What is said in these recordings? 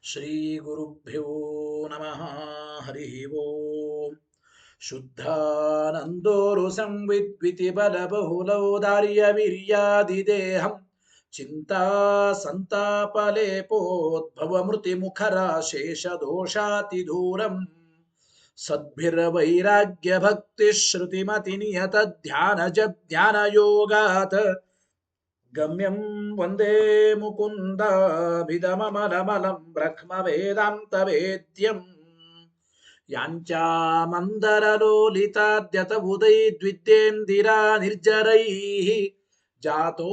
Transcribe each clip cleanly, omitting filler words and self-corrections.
ಶ್ರೀ ಗುರುಭ್ಯೋ ನಮಃ. ಹರಿ ಓಂ. ಶುದ್ಧಾನಂದೋರು ಸಂವಿದ್ವಿತಿ ಬಲಬಹುಲೌದಾರ್ಯ ವೀರ್ಯಾದಿದೇಹಂ ಚಿಂತಾ ಸಂತಾಪಲೇಪೋದ್ಭವ ಮೃತಿ ಮುಖರಾಶೇಷ ದೋಷಾತಿದೂರಂ ಸದ್ಭಿರ್ವೈರಾಗ್ಯ ಭಕ್ತಿ ಶ್ರುತಿಮತಿ ನಿಯತ ಧ್ಯಾನ ಜ್ಞಾನ ಯೋಗಾತ್ ಗಮ್ಯಂ ವಂದೇ ಮುಕುಂದಾಭಿಧಮಮಲಮಲಂ ಬ್ರಹ್ಮ ವೇದಾಂತ ವೇದ್ಯಂ ಯಾಂಚಾಮಂದರಲೋಲಿತಾದ್ಯತ ಉದೈದ್ವಿದ್ಯೇಂದಿರಾ ನಿರ್ಜರೈಃ ಜಾತೋ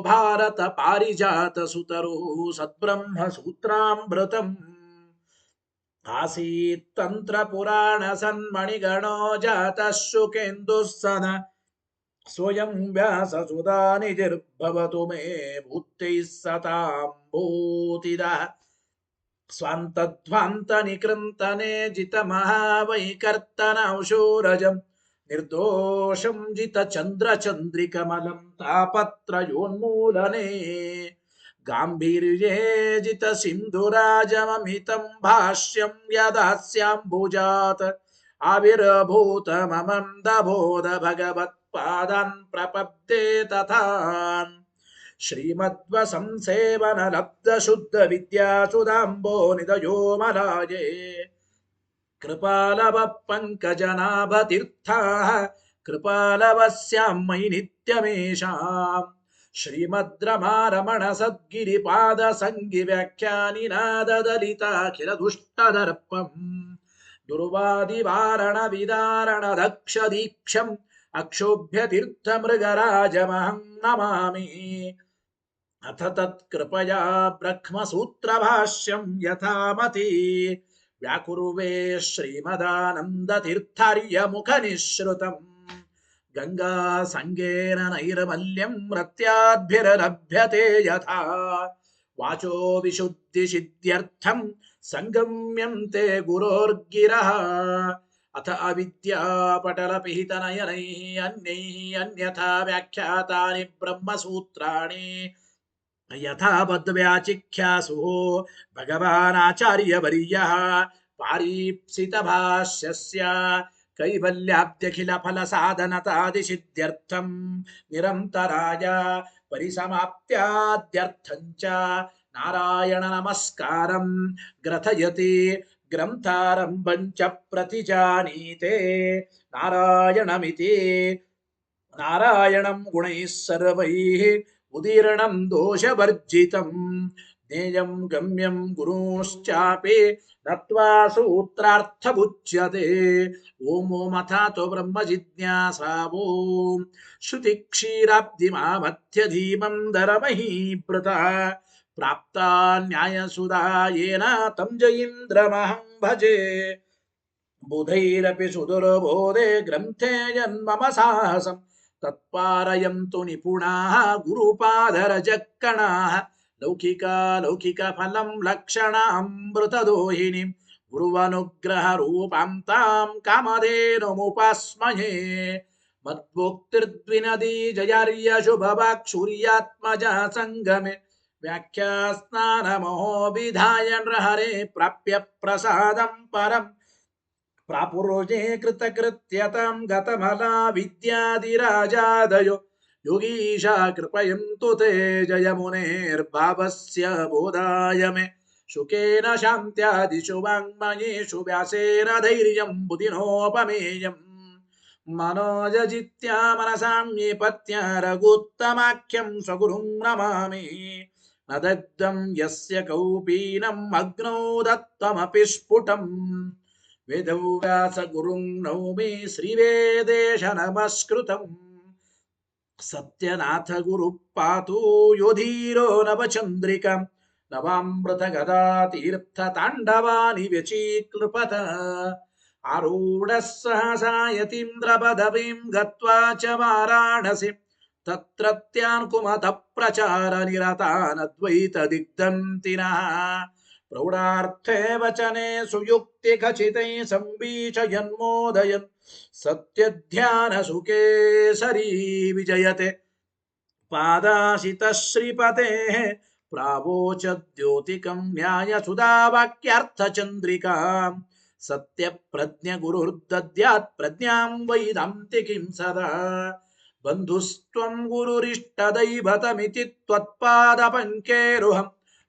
ಭಾರತ ಪಾರಿಜಾತ ಸುತರುಃ ಸದ್ಬ್ರಹ್ಮ ಸೂತ್ರಾಮೃತಂ ಆಸೀತ್ ತಂತ್ರ ಪುರಾಣ ಸನ್ಮಣಿಗಣೋ ಜಾತಃ ಶುಕೇಂದುಃ ಸನ ಸ್ವಯಂ ವ್ಯಾಸಸುಧಾ ನಿಧಿರ್ಭವತು ಮೇ ಭೂತೈಃ ಸತಾಂ ಭೂತಿದಃ ಸ್ವಾಂತಧ್ವಾಂತ ನಿಕೃಂತನೆ ಜಿತ ಮಹಾವೈಕರ್ತನೌಷೂರಜಂ ನಿರ್ದೋಷಂ ಜಿತ ಚಂದ್ರ ಚಂದ್ರಿಕಮಲಂ ತಾಪತ್ರಯೋನ್ಮೂಲನೆ ಗಾಂಭೀರ್ಯೇ ಜಿತ ಸಿಂಧುರಾಜಮಮಿತಂ ಭಾಷ್ಯಂ ಯದಾಸ್ಯಾಂಬುಜಾತ್ ಆವಿರ್ಭೂತ ಮಮಂದಬೋಧ ಭಗವತ್ಪಾದಾನ್ ಪ್ರಪದ್ಯೆ ತಥಾನ್ ಶ್ರೀಮದ್ವಸಂಸೇವನ ಲಬ್ಧ ಶುದ್ಧ ವಿದ್ಯಾಸುಧಾಂಬೋ ನಿಧಯೋ ಮಲಾಯೇ ಕೃಪಾಲವ ಪಂಕಜನಾಭ ತೀರ್ಥಾಃ ಕೃಪಾಲವಸ್ಯಾಂ ಮಯಿ ನಿತ್ಯಮೇಷಾಂ ಶ್ರೀಮದ್ರಮಾರಮಣ ಸದ್ಗಿರಿಪಾದ ಸಂಗಿ ವ್ಯಾಖ್ಯಾನಿನಾದದಲಿತಾಖಿಲ ದುಷ್ಟದರ್ಪಂ ದುರ್ವಾದಿವಾರಣ ವಿದಾರಣ ದಕ್ಷ ದೀಕ್ಷಂ ಅಕ್ಷೋಭ್ಯ ತೀರ್ಥ ಮೃಗರಾಜಮಹಂ ನಮಾಮಿ. ಅಥ ತತ್ಕೃಪಯಾ ಬ್ರಹ್ಮಸೂತ್ರಭಾಷ್ಯಂ ಯಥಾಮತಿ ವ್ಯಾಕುರ್ವೇ ಶ್ರೀಮದಾನಂದತೀರ್ಥಾರ್ಯ ಮುಖನಿಶ್ರುತಂ ಗಂಗಾ ಸಂಗೇನ ನೈರ್ಮಲ್ಯಂ ರತ್ಯಾದ್ಭಿರಲಭ್ಯತೆ ಯಥಾ ವಾಚೋ ವಿಶುದ್ಧಿ ಸಿದ್ಧ್ಯರ್ಥಂ ಸಂಗಮ್ಯಂತೆ ಗುರೋರ್ಗಿರಃ ಅಥ ಅವಿದ್ಯಾ ಪಟಲ ಪಿಹಿತ ನಯನೈಃ ಅನ್ಯೈಃ ಅನ್ಯಥಾ ವ್ಯಾಖ್ಯಾತಾನಿ ಬ್ರಹ್ಮಸೂತ್ರಾಣಿ ಯಥಾ ಬದ್ವ್ಯಾಚಿಖ್ಯಾಸು ಭಗವಾನಾಚಾರ್ಯವರ್ಯಃ ಪಾರೀಪ್ಸಿತ ಭಾಷ್ಯಸ್ಯ ಕೈವಲ್ಯಾಬ್ಧ್ಯಖಿಲ ಫಲ ಸಾಧನತಾದಿಸಿದ್ಧ್ಯರ್ಥಂ ನಿರಂತರಾಯ ಪರಿಸಮಾಪ್ತ್ಯಾದ್ಯರ್ಥಂಚ ನಾರಾಯಣ ನಮಸ್ಕಾರಂ ಗ್ರಥಯತಿ ಗ್ರಂಥಾರಂಭಂಚ ಪ್ರತಿಜಾನೀತೆ ನಾರಾಯಣಮಿತಿ ನಾರಾಯಣಂ ಗುಣೈಃ ಸರ್ವೈಃ ಉದೀರ್ಣಂ ದೋಷವರ್ಜಿತಂ ಜ್ಞೇಯಂ ಗಮ್ಯಂ ಗುರುಶ್ಚಾಪಿ ನತ್ವಾ ಸೂತ್ರಾರ್ಥಬುಚ್ಯತೆ. ಓಂ ಓಂ ಅಥಾತೋ ಬ್ರಹ್ಮ ಜಿಜ್ಞಾಸಾ ಓಂ ಶ್ರುತಿ ಕ್ಷೀರಾಬ್ಧಿಮಾಮಧ್ಯಧೀಮಂ ದರಮಹೀಭೃತ ಪ್ರಾಪ್ತಾ ನ್ಯಾಯಸುಧಾ ಯೇನ ತಂ ಜಯೀಂದ್ರಮಹಂ ಭಜೆ ಬುಧೈರಪಿ ಸುದುರ್ಬೋಧೆ ಗ್ರಂಥೆ ಜನ್ಮಮ ಸಾಹಸಂ ತತ್ಪಾರಯಂತು ನಿಪುಣಾಃ ಗುರುಪಾದರಜಕ್ಕಣಾಃ ಲೌಕಿಕ ಫಲಂ ಲಕ್ಷಣಾಮೃತದೋಹಿನಿಂ ಗುರುವನುಗ್ರಹ ರೂಪಾಂ ತಾಂ ಕಾಮಧೇನುಮುಪಾಸ್ಮಹೇ ಮದ್ಭೋಕ್ತಿರ್ದ್ವಿನದಿ ಜಯಾರ್ಯ ಶುಭವಾಕ್ಷುರ್ಯಾತ್ಮಜ ಸಂಗಮೆ ವ್ಯಾಖ್ಯಾ ಸ್ನಾನಮಹೋ ವಿಧಾಯ ನೃಹರೆ ಪ್ರಾಪ್ಯ ಪ್ರಸಾದಂ ಪರಂ ಪ್ರಾಪುರೋಜೇ ಕೃತಕೃತ್ಯತಾಂ ಗತಮಲಾ ವಿದ್ಯಾದಿರಾಜಾದಯೋ ಯೋಗೀಶಾ ಕೃಪಯಂತು ತೇ ಜಯ ಮುನೇರ್ಭಾವಸ್ಯ ಬೋಧಾಯ ಮೇ ಶುಕೇನ ಶಾಂತ್ಯಾದಿಷು ವಾङ्ಮಯೇಷು ವ್ಯಾಸೇನ ಧೈರ್ಯಂ ಬುಧಿನೋಪಮೇಯಂ ಮನೋಜಜಿತ್ಯ ಮನಸಾಮ್ಯೇಪತ್ಯ ರಘುತ್ತಮಾಖ್ಯಂ ಸ್ವಗುರುಂ ನಮಾಮಿ ನ ದಗ್ಧಂ ಯಸ್ಯ ಕೌಪೀನಂ ಅಗ್ನೌ ದತ್ತಮಪಿ ಸ್ಫುಟಂ ವೇದವ್ಯಾಸ ಗುರುಂ ನೌಮಿ ಶ್ರೀವೇದೇಶ ನಮಸ್ಕೃತಂ ಸತ್ಯನಾಥ ಗುರು ಪಾತು ಯೋಧೀರೋ ನವಚಂದ್ರಿಕಂ ನವಾಮೃತ ಗದಾ ತೀರ್ಥ ತಾಂಡವಾನಿ ವ್ಯಚೀಕೃಪತ ಆರೂಢ ಸಹಸಾ ಯತೀಂದ್ರ ಪದವೀಂ ಗತ್ವಾ ಚ ವಾರಾಣಸಿ ತತ್ರತ್ಯಾನ್ ಕುಮತ ಪ್ರಚಾರ ನಿರತಾನದ್ವೈತ ದಿಗ್ಧಂತಿನಃ ಪ್ರೌಢಾರ್ಥೇ ವಚನೆ ಸುಯುಕ್ತಿ ಖಚಿತೈ ಸಂವೀಚಯನ್ಮೋದಯನ್ ಸತ್ಯಧ್ಯಾನ ಸುಕೇಸರಿ ವಿಜಯತೆ ಪಾದಾಶಿತ ಶ್ರೀಪತೆ ಪ್ರಾವೋಚದ್ಯೋತಿಕಂ ನ್ಯಾಯ ಸುಧಾವಾಕ್ಯಾರ್ಥಚಂದ್ರಿಕಾ ಸತ್ಯ ಪ್ರಜ್ಞ ಗುರುರ್ದದ್ಯಾತ್ ಪ್ರಜ್ಞಾಂ ವೈದಾಂತಿಕಿಂ ಸದಾ ಬಂಧುಸ್ತ್ವಂ ಗುರುರಿಷ್ಟದೈವತಮಿತಿ ತ್ವತ್ಪಾದ ಪಂಕೇರುಹಂ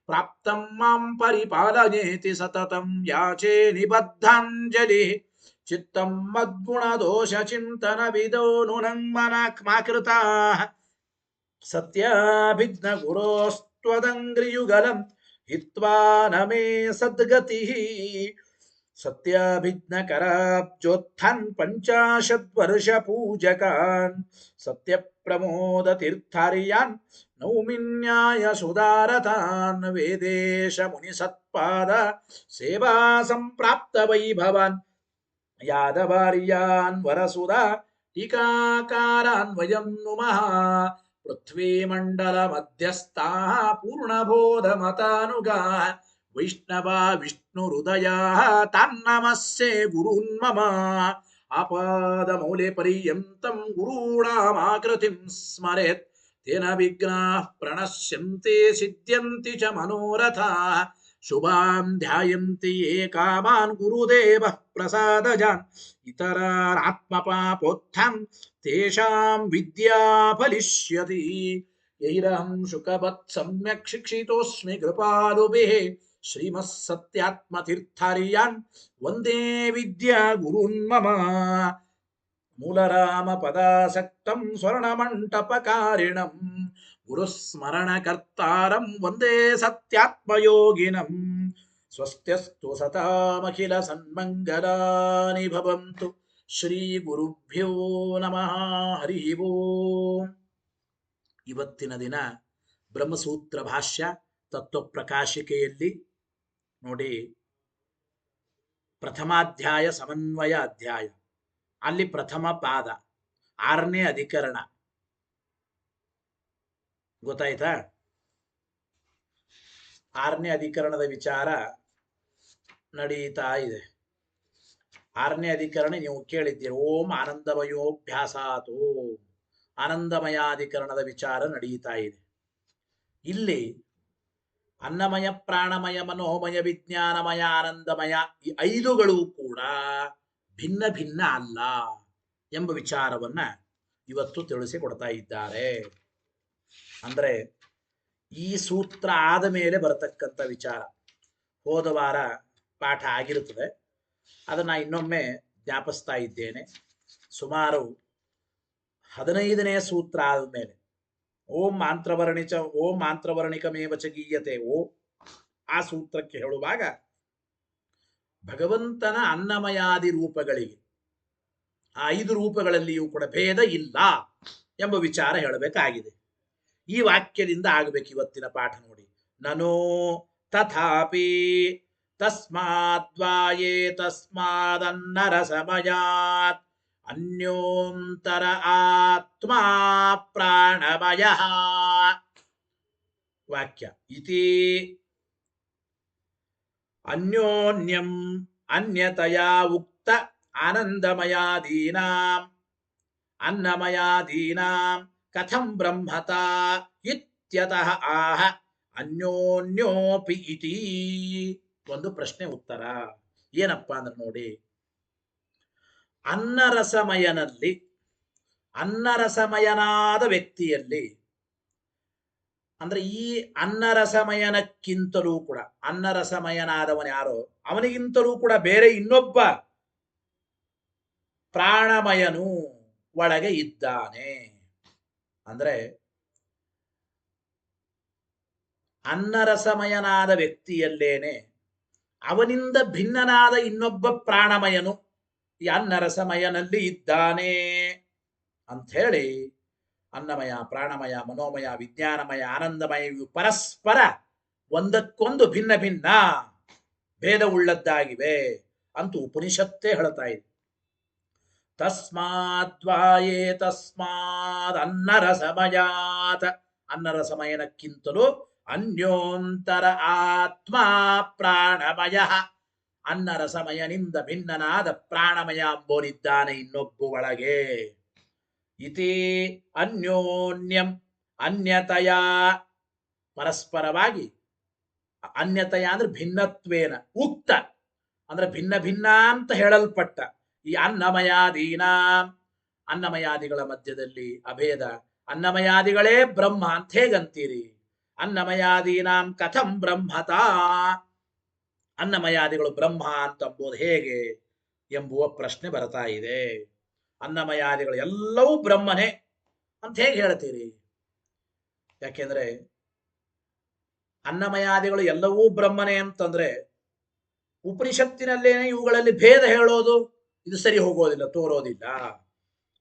ಪ್ರಾಪ್ತಂ ಮಾಂ ಪರಿಪಾಲಯೇತಿ ಸತತಂ ಯಾಚೆ ನಿಬದ್ಧಾಂಜಲಿ ಚಿತ್ತಂ ಮದ್ಗುಣದೋಷ ಚಿಂತನ ವಿದೋ ನೂನಂ ಮನಃ ಸತ್ಯಾಭಿಜ್ಞ ಗುರೋಸ್ತ್ವದಂಗ್ರಿಯುಗಲಂ ಹಿತ್ವಾ ನಮೇ ಸದ್ಗತಿಃ ಸತ್ಯಾಭಿಜ್ಞ ಕರಾಬ್ಜೋತ್ಥಾನ್ ಪಂಚಾಶದ್ವರ್ಷ ಪೂಜಕಾನ್ ಸತ್ಯ ಪ್ರಮೋದ ತೀರ್ಥಾರ್ಯಾನ್ ನೌಮಿನ್ಯಾಯ ಸುಧಾರತಾನ್ ವೇದೇಶ ಮುನಿ ಸತ್ಪಾದ ಸೇವಾ ಸಂಪ್ರಾಪ್ತ ವೈಭವಾನ್ ಯಾದವಾರ್ಯಾನ್ ವರಸುಧಾ ಟೀಕಾಕಾರಾನ್ ವಯಂ ನುಮಃ ಪೃಥ್ವೀಮಂಡಲ ಮಧ್ಯಸ್ಥಾ ಪೂರ್ಣಬೋಧ ಮತಾನುಗಾ ವೈಷ್ಣವಾ ವಿಷ್ಣು ಹೃದಯ ತಾನ್ನಮಸ್ಸೆ ಗುರುನ್ಮಮ ಆಪಾದ ಮೌಲೆ ಪರ್ಯಂತಂ ಗುರುಣಾಮಾಕೃತಿಂ ಸ್ಮರೆತ್ ತೇನ ವಿಘ್ನಾಃ ಪ್ರಣಶ್ಯಂತೆ ಸಿದ್ಧ್ಯಂತಿ ಚ ಮನೋರಥಾಃ ಶುಭಾಂ ಧ್ಯಾಯಂತಿ ಯೇ ಕಾಮಾನ್ ಗುರುದೇವಃ ಪ್ರಸಾದಜಾನ್ ಇತರಾತ್ಮಪಾಪೋತ್ಥಾಂ ತೇಷಾಂ ವಿದ್ಯಾ ಫಲಿಷ್ಯತಿ ಯೈರಹಂ ಶುಕವತ್ ಸಮ್ಯಕ್ ಶಿಕ್ಷಿತೋಸ್ಮಿ ಕೃಪಾಲುಭಿಃ ಶ್ರೀಮತ್ ಸತ್ಯಾತ್ಮತೀರ್ಥಾರ್ಯಾನ್ ವಂದೇ ವಿದ್ಯಾ ಗುರುನ್ಮಮ ಮೂಲರಾಮ ಪದಾಸಕ್ತಂ ಸ್ವರ್ಣಮಂಟಪಕಾರಿಣಂ ಗುರುಸ್ಮರಣಕರ್ತಾರಂ ವಂದೇ ಸತ್ಯಾತ್ಮಯೋಗಿನಂ ಸ್ವಸ್ತ್ಯಸ್ತು ಸತಾಮಖಿಲ ಸನ್ಮಂಗಲಾನಿ ಭವಂತು ಶ್ರೀ ಗುರುಭ್ಯೋ ನಮಃ ಹರಿ ಓಂ. ಇವತ್ತಿನ ದಿನ ಬ್ರಹ್ಮಸೂತ್ರ ಭಾಷ್ಯ ತತ್ವಪ್ರಕಾಶಿಕೆಯಲ್ಲಿ ನೋಡಿ, ಪ್ರಥಮಾಧ್ಯಾಯ ಸಮನ್ವಯ ಅಧ್ಯಾಯ, ಅಲ್ಲಿ ಪ್ರಥಮ ಪಾದ 6ನೇ ಅಧಿಕರಣ ಗೊತ್ತಾಯ್ತಾ? 6ನೇ ಅಧಿಕರಣದ ವಿಚಾರ ನಡೀತಾ ಇದೆ. 6ನೇ ಅಧಿಕರಣ ನೀವು ಕೇಳಿದ್ದೀರಿ, ಓಂ ಆನಂದಮಯೋಭ್ಯಾಸಾತ್ ಓಂ ಆನಂದಮಯಾಧಿಕರಣದ ವಿಚಾರ ನಡೀತಾ ಇದೆ. ಇಲ್ಲಿ ಅನ್ನಮಯ ಪ್ರಾಣಮಯ ಮನೋಮಯ ವಿಜ್ಞಾನಮಯ ಆನಂದಮಯ ಈ 5ಗಳು ಕೂಡ ಭಿನ್ನ ಭಿನ್ನ ಅಲ್ಲ ಎಂಬ ವಿಚಾರವನ್ನ ಇವತ್ತು ತಿಳಿಸಿಕೊಡ್ತಾ ಇದ್ದಾರೆ. ಅಂದ್ರೆ ಈ ಸೂತ್ರ ಆದ ಮೇಲೆ ಬರತಕ್ಕಂಥ ವಿಚಾರ ಹೋದ ವಾರ ಪಾಠ ಆಗಿರುತ್ತದೆ. ಅದನ್ನ ಇನ್ನೊಮ್ಮೆ ಜ್ಞಾಪಿಸ್ತಾ ಇದ್ದೇನೆ. ಸುಮಾರು 15ನೇ ಸೂತ್ರ ಆದ ಮೇಲೆ ಓಂ ಮಾಂತ್ರವರ್ಣಿಕಮೇವ ಚ ಗೀಯತೆ ಓ ಆ ಸೂತ್ರಕ್ಕೆ ಹೇಳುವಾಗ ಭಗವಂತನ ಅನ್ನಮಯಾದಿ ರೂಪಗಳಿಗೆ ಆ 5 ರೂಪಗಳಲ್ಲಿಯೂ ಕೂಡ ಭೇದ ಇಲ್ಲ ಎಂಬ ವಿಚಾರ ಹೇಳಬೇಕಾಗಿದೆ. ಈ ವಾಕ್ಯದಿಂದ ಆಗಬೇಕು ಇವತ್ತಿನ ಪಾಠ. ನೋಡಿ, ನನೋ ತಥಾಪಿ ತಸ್ಮಾದ್ವಾಯೇ ತಸ್ಮಾದನ್ನರಸಮಯಾತ್ ಅನ್ಯೋಂತರ ಆತ್ಮಾ ಪ್ರಾಣಮಯ ವಾಕ್ಯ ಇತಿ ಅನ್ಯೋನ್ಯಂ ಅನ್ಯತಯಾ ಉಕ್ತ ಆನಂದಮಯಾದೀನಾಂ ಅನ್ನಮಯಾದೀನಾಂ ಕಥಂ ಬ್ರಹ್ಮತ ಇತ್ಯತಃ ಆಹ ಅನ್ಯೋನ್ಯೋಪಿ ಇತಿ. ಒಂದು ಪ್ರಶ್ನೆ ಉತ್ತರ ಏನಪ್ಪಾ ಅಂದ್ರೆ ನೋಡಿ, ಅನ್ನರಸಮಯನಲ್ಲಿ ಅನ್ನರಸಮಯನಾದ ವ್ಯಕ್ತಿಯಲ್ಲಿ ಅಂದ್ರೆ ಈ ಅನ್ನರಸಮಯನಕ್ಕಿಂತಲೂ ಕೂಡ ಅನ್ನರಸಮಯನಾದವನು ಯಾರೋ ಅವನಿಗಿಂತಲೂ ಕೂಡ ಬೇರೆ ಇನ್ನೊಬ್ಬ ಪ್ರಾಣಮಯನು ಒಳಗೆ ಇದ್ದಾನೆ. ಅಂದ್ರೆ ಅನ್ನರಸಮಯನಾದ ವ್ಯಕ್ತಿಯಲ್ಲೇನೆ ಅವನಿಂದ ಭಿನ್ನನಾದ ಇನ್ನೊಬ್ಬ ಪ್ರಾಣಮಯನು ಈ ಅನ್ನರಸಮಯನಲ್ಲಿ ಇದ್ದಾನೆ ಅಂಥೇಳಿ ಅನ್ನಮಯ ಪ್ರಾಣಮಯ ಮನೋಮಯ ವಿಜ್ಞಾನಮಯ ಆನಂದಮಯ ಇವು ಪರಸ್ಪರ ಒಂದಕ್ಕೊಂದು ಭಿನ್ನ ಭಿನ್ನ ಭೇದವುಳ್ಳದ್ದಾಗಿವೆ ಅಂತ ಉಪನಿಷತ್ತೇ ಹೇಳ್ತಾ ಇದೆ. ತಸ್ಮಾದ್ವಾಯೇ ತಸ್ಮಾದ್ ಅನ್ನರಸಮಯಾತ್ ಅನ್ನರಸಮಯನಕ್ಕಿಂತಲೂ ಅನ್ಯೋಂತರ ಆತ್ಮ ಪ್ರಾಣಮಯ ಅನ್ನರಸಮಯನಿಂದ ಭಿನ್ನನಾದ ಪ್ರಾಣಮಯ ಅಂಬೋನಿದ್ದಾನೆ ಇನ್ನೊಬ್ಬ ಒಳಗೆ. ಇತಿ ಅನ್ಯೋನ್ಯಂ ಅನ್ಯತಯ ಪರಸ್ಪರವಾಗಿ ಅನ್ಯತೆಯ ಅಂದ್ರೆ ಭಿನ್ನತ್ವೇನ ಉಕ್ತ ಅಂದ್ರೆ ಭಿನ್ನ ಭಿನ್ನ ಅಂತ ಹೇಳಲ್ಪಟ್ಟ ಈ ಅನ್ನಮಯಾದೀನ ಅನ್ನಮಯಾದಿಗಳ ಮಧ್ಯದಲ್ಲಿ ಅಭೇದ ಅನ್ನಮಯಾದಿಗಳೇ ಬ್ರಹ್ಮ ಅಂತ ಹೇಗಂತೀರಿ ಅನ್ನಮಯಾದೀನಾಂ ಕಥಂ ಬ್ರಹ್ಮತ ಅನ್ನಮಯಾದಿಗಳು ಬ್ರಹ್ಮ ಅಂತಂಬುದು ಹೇಗೆ ಎಂಬುವ ಪ್ರಶ್ನೆ ಬರ್ತಾ ಇದೆ ಅನ್ನಮಯಾದಿಗಳು ಎಲ್ಲವೂ ಬ್ರಹ್ಮನೇ ಅಂತ ಹೇಗೆ ಹೇಳ್ತೀರಿ ಯಾಕೆಂದ್ರೆ ಅನ್ನಮಯಾದಿಗಳು ಎಲ್ಲವೂ ಬ್ರಹ್ಮನೇ ಅಂತಂದ್ರೆ ಉಪನಿಷತ್ತಿನಲ್ಲೇನೆ ಇವುಗಳಲ್ಲಿ ಭೇದ ಹೇಳೋದು ಇದು ಸರಿ ಹೋಗೋದಿಲ್ಲ ತೋರೋದಿಲ್ಲ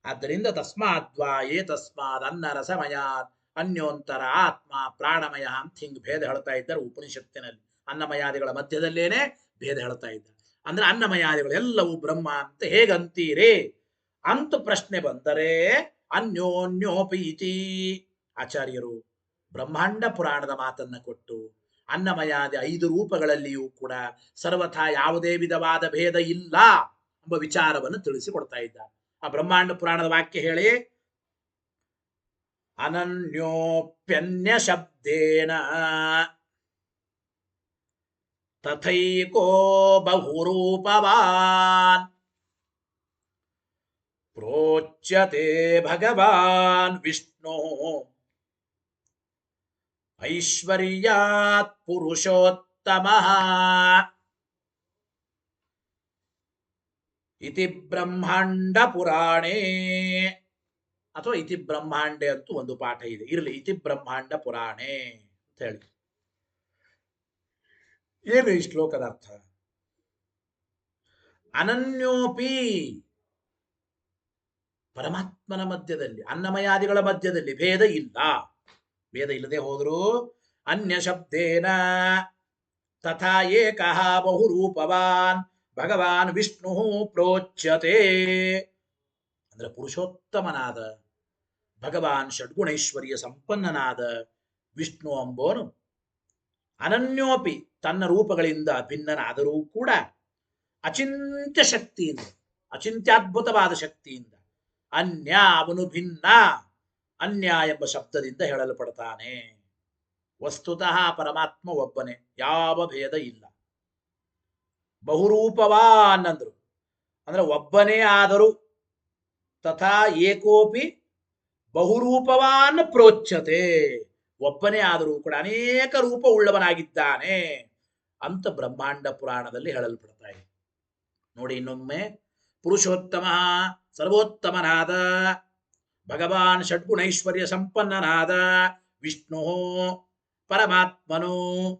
ಆದ್ದರಿಂದ ತಸ್ಮಾದ್ವಾಯೇ ತಸ್ಮಾದ್ ಅನ್ನ ರಸಮಯಾತ್ ಅನ್ಯೋಂತರ ಆತ್ಮ ಪ್ರಾಣಮಯ ಅಂತ ಹಿಂಗ್ ಭೇದ ಹೇಳ್ತಾ ಇದ್ದಾರೆ ಉಪನಿಷತ್ತಿನಲ್ಲಿ ಅನ್ನಮಯಾದಿಗಳ ಮಧ್ಯದಲ್ಲೇನೆ ಭೇದ ಹೇಳ್ತಾ ಇದ್ದಾರೆ ಅಂದ್ರೆ ಅನ್ನಮಯಾದಿಗಳು ಎಲ್ಲವೂ ಬ್ರಹ್ಮ ಅಂತ ಹೇಗಂತೀರಿ ಅಂತ ಪ್ರಶ್ನೆ ಬಂದರೆ ಅನ್ಯೋನ್ಯೋಪೀತಿ ಆಚಾರ್ಯರು ಬ್ರಹ್ಮಾಂಡ ಪುರಾಣದ ಮಾತನ್ನ ಕೊಟ್ಟು ಅನ್ನಮಯಾದಿ 5 ರೂಪಗಳಲ್ಲಿಯೂ ಕೂಡ ಸರ್ವಥಾ ಯಾವುದೇ ವಿಧವಾದ ಭೇದ ಇಲ್ಲ ಎಂಬ ವಿಚಾರವನ್ನು ತಿಳಿಸಿಕೊಡ್ತಾ ಇದ್ದಾರೆ ಆ ಬ್ರಹ್ಮಾಂಡ ಪುರಾಣದ ವಾಕ್ಯ ಹೇಳಿ ಅನನ್ಯೋಪ್ಯನ್ಯ ಶಬ್ದೇನ ತಥೈಕೋ ಬಹುರೂಪವಾನ್ ಪ್ರೋಚ್ಯತೆ ಭಗವಾನ್ ವಿಷ್ಣು ಐಶ್ವರ್ಯಾತ್ ಪುರುಷೋತ್ತಮಃ ಇತಿ ಬ್ರಹ್ಮಾಂಡ ಪುರಾಣೇ ಅಥವಾ ಇತಿ ಬ್ರಹ್ಮಾಂಡೆ ಅಂತೂ ಒಂದು ಪಾಠ ಇದೆ ಇರಲಿ ಇತಿ ಬ್ರಹ್ಮಾಂಡ ಪುರಾಣೇ ಅಂತ ಹೇಳಿ ಏನು ಈ ಶ್ಲೋಕದ ಅರ್ಥ ಅನನ್ಯೋಪಿ ಪರಮಾತ್ಮನ ಮಧ್ಯದಲ್ಲಿ ಅನ್ನಮಯಾದಿಗಳ ಮಧ್ಯದಲ್ಲಿ ಭೇದ ಇಲ್ಲ ಭೇದ ಇಲ್ಲದೆ ಹೋದ್ರು ಅನ್ಯ ಶಬ್ದೇನ ತಥಾ ಏಕಃ ಬಹುರೂಪವಾನ್ ಭಗವಾನ್ ವಿಷ್ಣು ಪ್ರೋಚ್ಯತೆ ಅಂದ್ರೆ ಪುರುಷೋತ್ತಮನಾದ ಭಗವಾನ್ ಷಡ್ಗುಣೈಶ್ವರ್ಯ ಸಂಪನ್ನನಾದ ವಿಷ್ಣು ಅಂಬೋನು ಅನನ್ಯೋಪಿ ತನ್ನ ರೂಪಗಳಿಂದ ಭಿನ್ನನಾದರೂ ಕೂಡ ಅಚಿಂತ್ಯ ಶಕ್ತಿಯಿಂದ ಅಚಿಂತ್ಯದ್ಭುತವಾದ ಶಕ್ತಿಯಿಂದ ಅನ್ಯ ಅವನು ಭಿನ್ನ ಅನ್ಯ ಎಂಬ ಶಬ್ದದಿಂದ ಹೇಳಲ್ಪಡ್ತಾನೆ ವಸ್ತುತಃ ಪರಮಾತ್ಮ ಒಬ್ಬನೇ ಯಾವ ಭೇದ ಇಲ್ಲ ಬಹುರೂಪವಾನ್ ಅಂದ್ರು ಅಂದ್ರೆ ಒಬ್ಬನೇ ಆದರೂ ತಥಾ ಏಕೋಪಿ ಬಹುರೂಪವಾನ್ ಪ್ರೋಚ್ಯತೆ ಒಬ್ಬನೇ ಆದರೂ ಕೂಡ ಅನೇಕ ರೂಪ ಉಳ್ಳವನಾಗಿದ್ದಾನೆ ಅಂತ ಬ್ರಹ್ಮಾಂಡ ಪುರಾಣದಲ್ಲಿ ಹೇಳಲ್ಪಡ್ತಾ ಇದೆ ನೋಡಿ ಇನ್ನೊಮ್ಮೆ ಪುರುಷೋತ್ತಮ ಸರ್ವೋತ್ತಮನಾದ ಭಗವಾನ್ ಷಡ್ಗುಣೈಶ್ವರ್ಯ ಸಂಪನ್ನನಾದ ವಿಷ್ಣು ಪರಮಾತ್ಮನು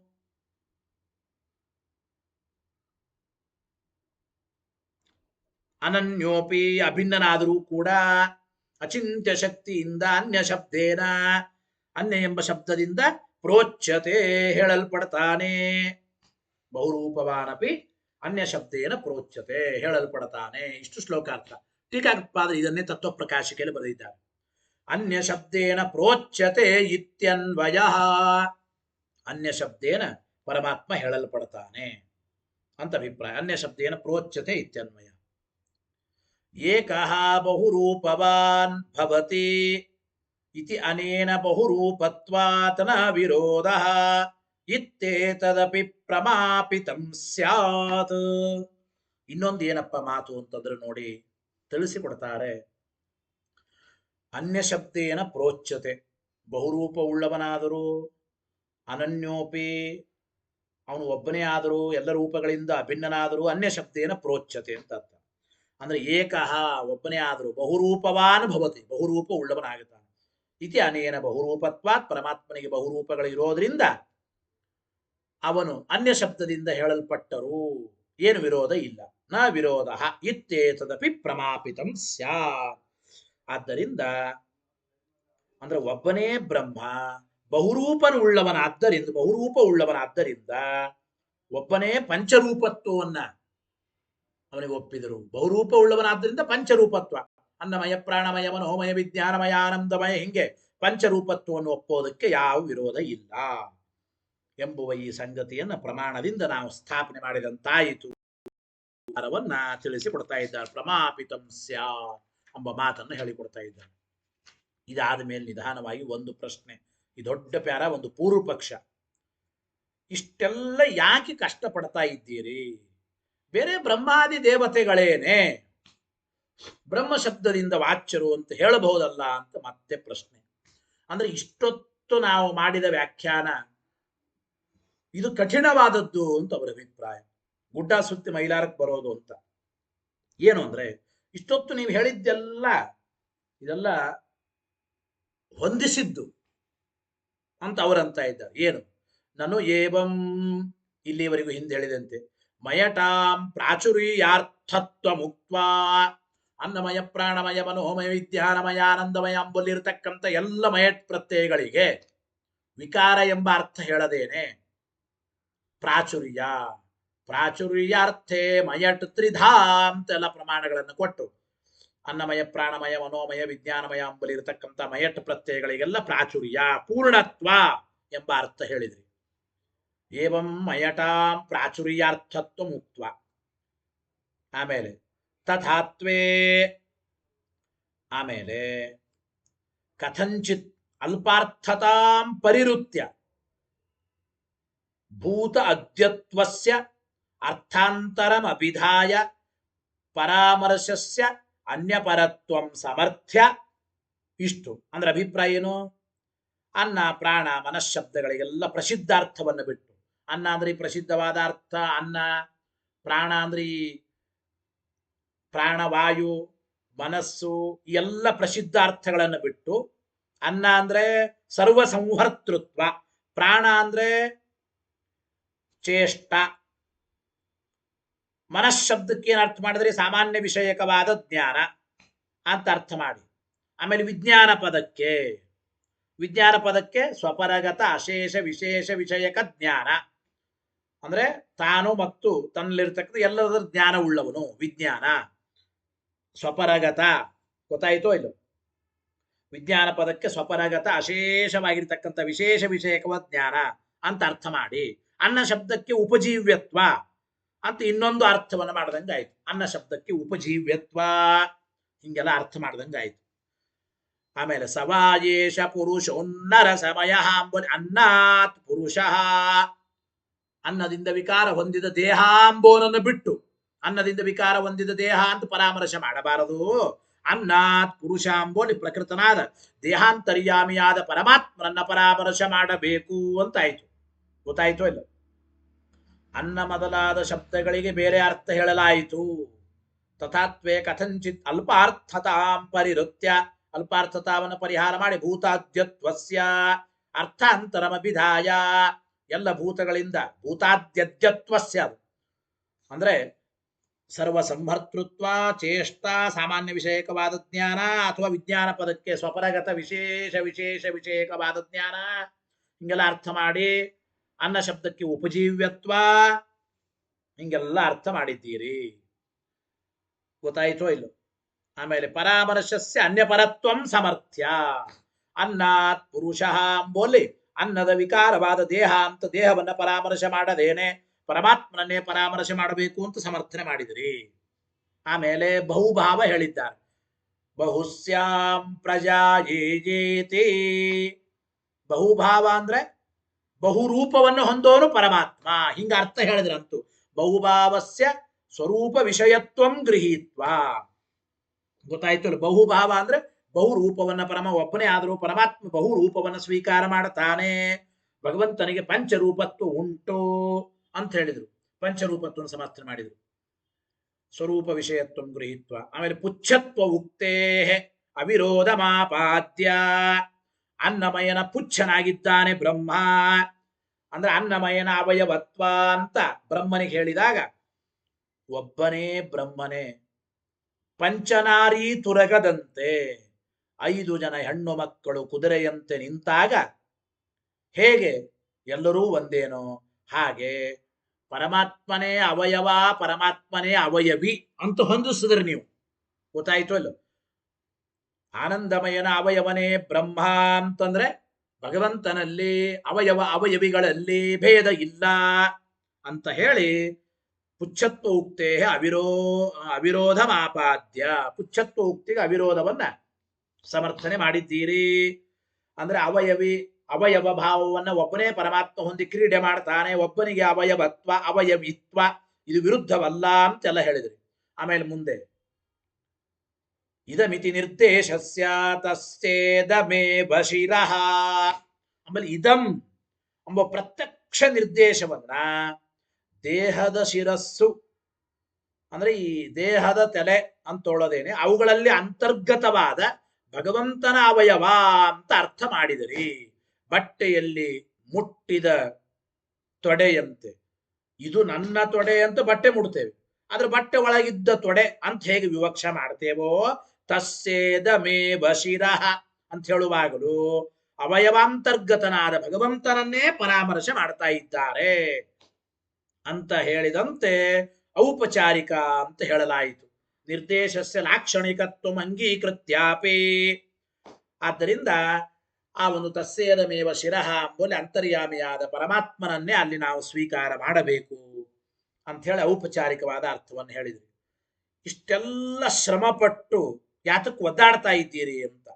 ಅನನ್ಯೋಪಿ ಅಭಿನ್ನನಾದರೂ ಕೂಡ ಅಚಿಂತ್ಯ ಶಕ್ತಿಯಿಂದ ಅನ್ಯ ಶಬ್ದೇನ ಅನ್ಯ ಎಂಬ ಶಬ್ದದಿಂದ ಪ್ರೋಚ್ಯತೆ ಹೇಳಲ್ಪಡ್ತಾನೆ ಬಹುರೂಪವಾನಪಿ ಅನ್ಯ ಶಬ್ದೇನ ಪ್ರೋಚ್ಯತೆ ಹೇಳಲ್ಪಡ್ತಾನೆ ಇಷ್ಟು ಶ್ಲೋಕಾರ್ಥ ಟೀಕಾಪಾದರು ಇದನ್ನೇ ತತ್ವ ಪ್ರಕಾಶಿಕೆಯಲ್ಲಿ ಬರೆದಿದ್ದಾರೆ ಅನ್ಯ ಶಬ್ದೇನ ಪ್ರೋಚ್ಯತೆ ಇತ್ಯನ್ವಯ ಅನ್ಯ ಶಬ್ದೇನ ಪರಮಾತ್ಮ ಹೇಳಲ್ಪಡ್ತಾನೆ ಅಂತ ಅಭಿಪ್ರಾಯ ಅನ್ಯ ಶಬ್ದೇನ ಪ್ರೋಚ್ಯತೆ ಇತ್ಯನ್ವಯ ಏಕಃ ಬಹುರೂಪವಾನ್ ಭವತಿ ಇತಿ ಅನೇನ ಬಹುರೂಪತ್ವಾತ್ ನ ವಿರೋಧಃ ಇತ್ತೇತದಪಿ ಪ್ರಮಾಪಿತಂ ಸ್ಯಾತ್ ಇನ್ನೊಂದು ಏನಪ್ಪ ಮಾತು ಅಂತಂದ್ರೆ ನೋಡಿ ತಿಳಿಸಿಕೊಡ್ತಾರೆ ಅನ್ಯ ಶಬ್ದೇನ ಪ್ರೋಚ್ಯತೆ ಬಹುರೂಪ ಉಳ್ಳವನಾದರೂ ಅನನ್ಯೋಪಿ ಅವನು ಒಬ್ಬನೇ ಆದರೂ ಎಲ್ಲ ರೂಪಗಳಿಂದ ಅಭಿನ್ನನಾದರೂ ಅನ್ಯ ಶಬ್ದೇನ ಪ್ರೋಚ್ಯತೆ ಅಂತ ಅರ್ಥ ಅಂದ್ರೆ ಏಕಃ ಒಬ್ಬನೇ ಆದರೂ ಬಹುರೂಪವಾನ್ ಭವತಿ ಬಹುರೂಪ ಉಳ್ಳವನಾಗುತ್ತಾನೆ ಇತಿ ಅನೇನ ಬಹುರೂಪತ್ವಾತ್ ಪರಮಾತ್ಮನಿಗೆ ಬಹುರೂಪಗಳಿರೋದ್ರಿಂದ ಅವನು ಅನ್ಯ ಶಬ್ದದಿಂದ ಹೇಳಲ್ಪಟ್ಟರು ಏನು ವಿರೋಧ ಇಲ್ಲ ನ ವಿರೋಧ ಇತ್ತೇತದಪಿ ಪ್ರಮಾಪಿತಂ ಸ್ಯಾತ್ ಆದ್ದರಿಂದ ಅಂದ್ರೆ ಒಬ್ಬನೇ ಬ್ರಹ್ಮ ಬಹುರೂಪ ಉಳ್ಳವನಾದ್ದರಿಂದ ಒಬ್ಬನೇ ಪಂಚರೂಪತ್ವವನ್ನ ಅವನಿಗೆ ಒಪ್ಪಿದರು ಬಹುರೂಪ ಉಳ್ಳವನಾದ್ದರಿಂದ ಪಂಚರೂಪತ್ವ ಅನ್ನಮಯ ಪ್ರಾಣಮಯ ಮನೋಮಯ ವಿಜ್ಞಾನಮಯ ಆನಂದಮಯ ಹಿಂಗೆ ಪಂಚರೂಪತ್ವವನ್ನು ಒಪ್ಪೋದಕ್ಕೆ ಯಾವ ವಿರೋಧ ಇಲ್ಲ ಎಂಬುವ ಈ ಸಂಗತಿಯನ್ನು ಪ್ರಮಾಣದಿಂದ ನಾವು ಸ್ಥಾಪನೆ ಮಾಡಿದಂತಾಯಿತು ತಿಳಿಸಿಕೊಡ್ತಾ ಇದ್ದಾರೆ ಪ್ರಮಾಪಿತಂ ಸ್ಯಾತ್ ಎಂಬ ಮಾತನ್ನು ಹೇಳಿಕೊಡ್ತಾ ಇದ್ದಾರೆ ಇದಾದ ಮೇಲೆ ನಿಧಾನವಾಗಿ ಒಂದು ಪ್ರಶ್ನೆ ಈ ದೊಡ್ಡ ಪ್ಯಾರ ಒಂದು ಪೂರ್ವ ಪಕ್ಷ. ಇಷ್ಟೆಲ್ಲ ಯಾಕೆ ಕಷ್ಟಪಡ್ತಾ ಇದ್ದೀರಿ? ಬೇರೆ ಬ್ರಹ್ಮಾದಿ ದೇವತೆಗಳೇನೆ ಬ್ರಹ್ಮ ಶಬ್ದದಿಂದ ವಾಚ್ಯರು ಅಂತ ಹೇಳಬಹುದಲ್ಲ ಅಂತ ಮತ್ತೆ ಪ್ರಶ್ನೆ. ಅಂದ್ರೆ ಇಷ್ಟೊತ್ತು ನಾವು ಮಾಡಿದ ವ್ಯಾಖ್ಯಾನ ಇದು ಕಠಿಣವಾದದ್ದು ಅಂತ ಅವರ ಅಭಿಪ್ರಾಯ. ಗುಡ್ಡ ಸುತ್ತಿ ಮೈಲಾರಕ್ಕೆ ಬರೋದು ಅಂತ ಏನು ಅಂದ್ರೆ, ಇಷ್ಟೊತ್ತು ನೀವು ಹೇಳಿದ್ದೆಲ್ಲ ಇದೆಲ್ಲ ಹೊಂದಿಸಿದ್ದು ಅಂತ ಅವರಂತ ಇದ್ದಾರೆ. ಏನು? ನಾನು ಏವಂ ಇಲ್ಲಿವರೆಗೂ ಹಿಂದೆ ಹೇಳಿದಂತೆ ಮಯಟಾಂ ಪ್ರಾಚುರ್ಯಾರ್ಥತ್ವ ಮುಕ್ತ ಅನ್ನಮಯ ಪ್ರಾಣಮಯ ಮನೋಮಯ ವಿದ್ಯಾನಮಯ ಆನಂದಮಯ ಅಂಬಲ್ಲಿರತಕ್ಕಂಥ ಎಲ್ಲ ಮಯಟ್ ಪ್ರತ್ಯಯಗಳಿಗೆ ವಿಕಾರ ಎಂಬ ಅರ್ಥ ಹೇಳದೇನೆ ಪ್ರಾಚುರ್ಯ ಪ್ರಾಚುರ್ಯಾರ್ಥೇ ಮಯಟ್ ತ್ರಿಧಾ ಅಂತೆಲ್ಲ ಪ್ರಮಾಣಗಳನ್ನು ಕೊಟ್ಟು ಅನ್ನಮಯ ಪ್ರಾಣಮಯ ಮನೋಮಯ ವಿಜ್ಞಾನಮಯ ಅಂಬಲಿರತಕ್ಕಂಥ ಮಯಟ್ ಪ್ರತ್ಯಯಗಳಿಗೆಲ್ಲ ಪ್ರಾಚುರ್ಯ ಪೂರ್ಣತ್ವ ಎಂಬ ಅರ್ಥ ಹೇಳಿದ್ರಿ. ಏವಂ ಮಯಟಾಂ ಪ್ರಾಚುರ್ಯಾರ್ಥತ್ವ ಮುಕ್ತ. ಆಮೇಲೆ ತಥಾತ್ವೇ, ಆಮೇಲೆ ಕಥಂಚಿತ್ ಅಲ್ಪಾರ್ಥತಾಂ ಪರಿರುತ್ಯ ಭೂತ ಅದ್ಯತ್ವಸ್ಯ ಅರ್ಥಾಂತರಂ ಅಭಿಧಾಯ ಪರಾಮರ್ಶಸ್ಯ ಅನ್ಯಪರತ್ವಂ ಸಮರ್ಥ್ಯ. ಇಷ್ಟು ಅಂದ್ರೆ ಅಭಿಪ್ರಾಯ ಏನು? ಅನ್ನ ಪ್ರಾಣ ಮನಃಶಬ್ದಗಳಿಗೆಲ್ಲ ಪ್ರಸಿದ್ಧಾರ್ಥವನ್ನು ಬಿಟ್ಟು, ಅನ್ನ ಅಂದ್ರೆ ಈ ಪ್ರಸಿದ್ಧವಾದ ಅರ್ಥ, ಅನ್ನ ಪ್ರಾಣ ಅಂದ್ರೆ ಈ ಪ್ರಾಣವಾಯು ಮನಸ್ಸು ಎಲ್ಲ ಪ್ರಸಿದ್ಧ ಅರ್ಥಗಳನ್ನು ಬಿಟ್ಟು, ಅನ್ನ ಅಂದ್ರೆ ಸರ್ವ ಸಂಹರ್ತೃತ್ವ, ಪ್ರಾಣ ಅಂದ್ರೆ ಚೇಷ್ಟ, ಮನಃಶಬ್ದಕ್ಕೆ ಏನು ಅರ್ಥ ಮಾಡಿದ್ರೆ ಸಾಮಾನ್ಯ ವಿಷಯಕವಾದ ಜ್ಞಾನ ಅಂತ ಅರ್ಥ ಮಾಡಿ. ಆಮೇಲೆ ವಿಜ್ಞಾನ ಪದಕ್ಕೆ ಸ್ವಪರಗತ ಅಶೇಷ ವಿಶೇಷ ವಿಷಯಕ ಜ್ಞಾನ ಅಂದ್ರೆ ತಾನು ಮತ್ತು ತನ್ನಲ್ಲಿರ್ತಕ್ಕಂಥ ಎಲ್ಲದರ ಜ್ಞಾನ ಉಳ್ಳವನು ವಿಜ್ಞಾನ. ಸ್ವಪರಗತ ಗೊತ್ತಾಯಿತೋ ಇಲ್ಲ? ವಿಜ್ಞಾನ ಪದಕ್ಕೆ ಸ್ವಪರಗತ ಅಶೇಷವಾಗಿರ್ತಕ್ಕಂಥ ವಿಶೇಷ ವಿಷಯಕವಾದ ಜ್ಞಾನ ಅಂತ ಅರ್ಥ ಮಾಡಿ, ಅನ್ನ ಶಬ್ದಕ್ಕೆ ಉಪಜೀವ್ಯತ್ವ ಅಂತ ಇನ್ನೊಂದು ಅರ್ಥವನ್ನು ಮಾಡ್ದಂಗೆ ಆಯ್ತು. ಅನ್ನ ಶಬ್ದಕ್ಕೆ ಉಪಜೀವ್ಯತ್ವ ಹಿಂಗೆಲ್ಲ ಅರ್ಥ ಮಾಡ್ದಂಗೆ ಆಯ್ತು. ಆಮೇಲೆ ಸವಾಯೇಶ ಪುರುಷೋನ್ನರ ಸಮಯ ಅಂಬಲಿ ಅನ್ನಾತ್ ಪುರುಷ, ಅನ್ನದಿಂದ ವಿಕಾರ ಹೊಂದಿದ ದೇಹಾಂಬೋನನ್ನು ಬಿಟ್ಟು ಅನ್ನದಿಂದ ವಿಕಾರ ಹೊಂದಿದ ದೇಹ ಅಂತ ಪರಾಮರ್ಶೆ ಮಾಡಬಾರದು. ಅನ್ನಾತ್ ಪುರುಷಾಂಬೋಲಿ ಪ್ರಕೃತನಾದ ದೇಹಾಂತರ್ಯಾಮಿಯಾದ ಪರಮಾತ್ಮನನ್ನ ಪರಾಮರ್ಶೆ ಮಾಡಬೇಕು ಅಂತ ಆಯ್ತು. ಗೊತ್ತಾಯ್ತೋ ಇಲ್ಲ? ಅನ್ನ ಮೊದಲಾದ ಶಬ್ದಗಳಿಗೆ ಬೇರೆ ಅರ್ಥ ಹೇಳಲಾಯಿತು. ತಥಾತ್ವೇ ಕಥಂಚಿತ್ ಅಲ್ಪಾರ್ಥತಾಂ ಪರಿರುತ್ಯ, ಅಲ್ಪಾರ್ಥತಾವನ್ನು ಪರಿಹಾರ ಮಾಡಿ ಭೂತಾದ್ಯತ್ವಸ್ಯ ಅರ್ಥಾಂತರಮಭಿಧಾಯ, ಎಲ್ಲ ಭೂತಗಳಿಂದ ಭೂತಾದ್ಯತ್ವಸ್ಯ ಅಂದ್ರೆ ಸರ್ವ ಸಂಹರ್ತೃತ್ವ, ಚೇಷ್ಟ, ಸಾಮಾನ್ಯ ವಿಷಯಕವಾದ ಜ್ಞಾನ ಅಥವಾ ವಿಜ್ಞಾನ ಪದಕ್ಕೆ ಸ್ವಪರಗತ ವಿಶೇಷ ವಿಶೇಷ ವಿಷಯಕವಾದ ಜ್ಞಾನ ಹಿಂಗೆಲ್ಲ ಅರ್ಥ ಮಾಡಿ, ಅನ್ನ ಶಬ್ದಕ್ಕೆ ಉಪಜೀವ್ಯತ್ವ ಹಿಂಗೆಲ್ಲ ಅರ್ಥ ಮಾಡಿದ್ದೀರಿ. ಗೊತ್ತಾಯಿತೋ ಇಲ್ಲೋ? ಆಮೇಲೆ ಪರಾಮರ್ಶಸ್ಯ ಅನ್ಯಪರತ್ವಂ ಸಮರ್ಥ್ಯ, ಅನ್ನಾತ್ ಪುರುಷ ಅಂಬೋಲಿ ಅನ್ನದ ವಿಕಾರವಾದ ದೇಹ ಅಂತ ದೇಹವನ್ನ ಪರಾಮರ್ಶೆ ಮಾಡದೇನೆ ಪರಮಾತ್ಮನನ್ನೇ ಪರಾಮರ್ಶೆ ಮಾಡಬೇಕು ಅಂತ ಸಮರ್ಥನೆ ಮಾಡಿದ್ರಿ. ಆಮೇಲೆ ಬಹುಭಾವ ಹೇಳಿದ್ದಾರೆ. ಬಹುಸ್ಯಾಂ ಪ್ರಜಾಯೇತಿ, ಬಹುಭಾವ ಅಂದ್ರೆ ಬಹುರೂಪವನ್ನು ಹೊಂದೋನು ಪರಮಾತ್ಮ ಹಿಂಗ ಅರ್ಥ ಹೇಳಿದ್ರಂತೂ. ಬಹುಭಾವಸ್ಯ ಸ್ವರೂಪ ವಿಷಯತ್ವಂ ಗೃಹೀತ್ವ. ಗೊತ್ತಾಯ್ತು? ಬಹುಭಾವ ಅಂದ್ರೆ ಬಹುರೂಪವನ್ನ ಒಬ್ಬನೇ ಆದರೂ ಪರಮಾತ್ಮ ಬಹುರೂಪವನ್ನು ಸ್ವೀಕಾರ ಮಾಡುತ್ತಾನೆ. ಭಗವಂತನಿಗೆ ಪಂಚರೂಪತ್ವ ಉಂಟು ಅಂತ ಹೇಳಿದ್ರು. ಪಂಚರೂಪತ್ವವನ್ನು ಸಮರ್ಥನೆ ಮಾಡಿದ್ರು. ಸ್ವರೂಪ ವಿಷಯತ್ವ ಗೃಹೀತ್ವ. ಆಮೇಲೆ ಪುಚ್ಛತ್ವ ಉಕ್ತೇ ಅವಿರೋಧ ಮಾಪಾದ್ಯ, ಅನ್ನಮಯನ ಪುಚ್ಛನಾಗಿದ್ದಾನೆ ಬ್ರಹ್ಮ ಅಂದ್ರೆ ಅನ್ನಮಯನ ಅವಯವತ್ವ ಅಂತ ಬ್ರಹ್ಮನಿಗೆ ಹೇಳಿದಾಗ, ಒಬ್ಬನೇ ಬ್ರಹ್ಮನೇ ಪಂಚನಾರಿ ತುರಗದಂತೆ 5 ಜನ ಹೆಣ್ಣು ಮಕ್ಕಳು ಕುದುರೆಯಂತೆ ನಿಂತಾಗ ಹೇಗೆ ಎಲ್ಲರೂ ಒಂದೇನೋ ಹಾಗೆ ಪರಮಾತ್ಮನೇ ಅವಯವ, ಪರಮಾತ್ಮನೇ ಅವಯವಿ ಅಂತ ಹೊಂದಿಸಿದ್ರಿ ನೀವು. ಗೊತ್ತಾಯ್ತು ಅಲ್ಲ? ಆನಂದಮಯನ ಅವಯವನೇ ಬ್ರಹ್ಮ ಅಂತಂದ್ರೆ ಭಗವಂತನಲ್ಲಿ ಅವಯವಿಗಳಲ್ಲಿ ಭೇದ ಇಲ್ಲ ಅಂತ ಹೇಳಿ ಪುಚ್ಛತ್ವ ಉಕ್ತೇ ಅವಿರೋಧ ಮಾಪಾದ್ಯ, ಪುಚ್ಛತ್ವ ಉಕ್ತಿಗೆ ಅವಿರೋಧವನ್ನ ಸಮರ್ಥನೆ ಮಾಡಿದ್ದೀರಿ. ಅಂದ್ರೆ ಅವಯವಿ ಅವಯವ ಭಾವವನ್ನ ಒಬ್ಬನೇ ಪರಮಾತ್ಮ ಹೊಂದಿ ಕ್ರೀಡೆ ಮಾಡ್ತಾನೆ, ಒಬ್ಬನಿಗೆ ಅವಯವತ್ವ ಅವಯವಿತ್ವ ಇದು ವಿರುದ್ಧವಲ್ಲ ಅಂತೆಲ್ಲ ಹೇಳಿದ್ರಿ. ಆಮೇಲೆ ಮುಂದೆ ಇದಮಿತಿ ನಿರ್ದೇಶಸ್ಯ ತಸ್ಯೇದಮೇವ ಶಿರಃ, ಆಮೇಲೆ ಇದಂ ಎಂಬ ಪ್ರತ್ಯಕ್ಷ ನಿರ್ದೇಶವನ್ನ ದೇಹದ ಶಿರಸ್ಸು ಅಂದ್ರೆ ಈ ದೇಹದ ತಲೆ ಅಂತೋಳದೇನೆ ಅವುಗಳಲ್ಲಿ ಅಂತರ್ಗತವಾದ ಭಗವಂತನ ಅವಯವ ಅಂತ ಅರ್ಥ ಮಾಡಿದರಿ. ಬಟ್ಟೆಯಲ್ಲಿ ಮುಟ್ಟಿದ ತೊಡೆಯಂತೆ, ಇದು ನನ್ನ ತೊಡೆ ಅಂತ ಬಟ್ಟೆ ಮುಡ್ತೇವೆ, ಆದ್ರೆ ಬಟ್ಟೆ ಒಳಗಿದ್ದ ತೊಡೆ ಅಂತ ಹೇಗೆ ವಿವಕ್ಷ ಮಾಡ್ತೇವೋ ತಸ್ಸೇದಮೇವ ಶಿರಃ ಅಂತ ಹೇಳುವಾಗಲೂ ಅವಯವಾಂತರ್ಗತನಾದ ಭಗವಂತನನ್ನೇ ಪರಾಮರ್ಶೆ ಮಾಡ್ತಾ ಇದ್ದಾರೆ ಅಂತ ಹೇಳಿದಂತೆ ಔಪಚಾರಿಕ ಅಂತ ಹೇಳಲಾಯಿತು. ನಿರ್ದೇಶಸ್ಯ ಲಾಕ್ಷಣಿಕತ್ವ ಅಂಗೀಕೃತ್ಯಾಪಿ, ಆದ್ದರಿಂದ ಆ ಒಂದು ತಸ್ಸೇದಮೇವ ಶಿರಃ ಎಂಬಲ್ಲಿ ಅಂತರ್ಯಾಮಿಯಾದ ಪರಮಾತ್ಮನನ್ನೇ ಅಲ್ಲಿ ನಾವು ಸ್ವೀಕಾರ ಮಾಡಬೇಕು ಅಂತ ಹೇಳಿ ಔಪಚಾರಿಕವಾದ ಅರ್ಥವನ್ನು ಹೇಳಿದ್ರಿ. ಇಷ್ಟೆಲ್ಲ ಶ್ರಮಪಟ್ಟು ಯಾತಕ್ಕೆ ಒದ್ದಾಡ್ತಾ ಇದ್ದೀರಿ ಅಂತ,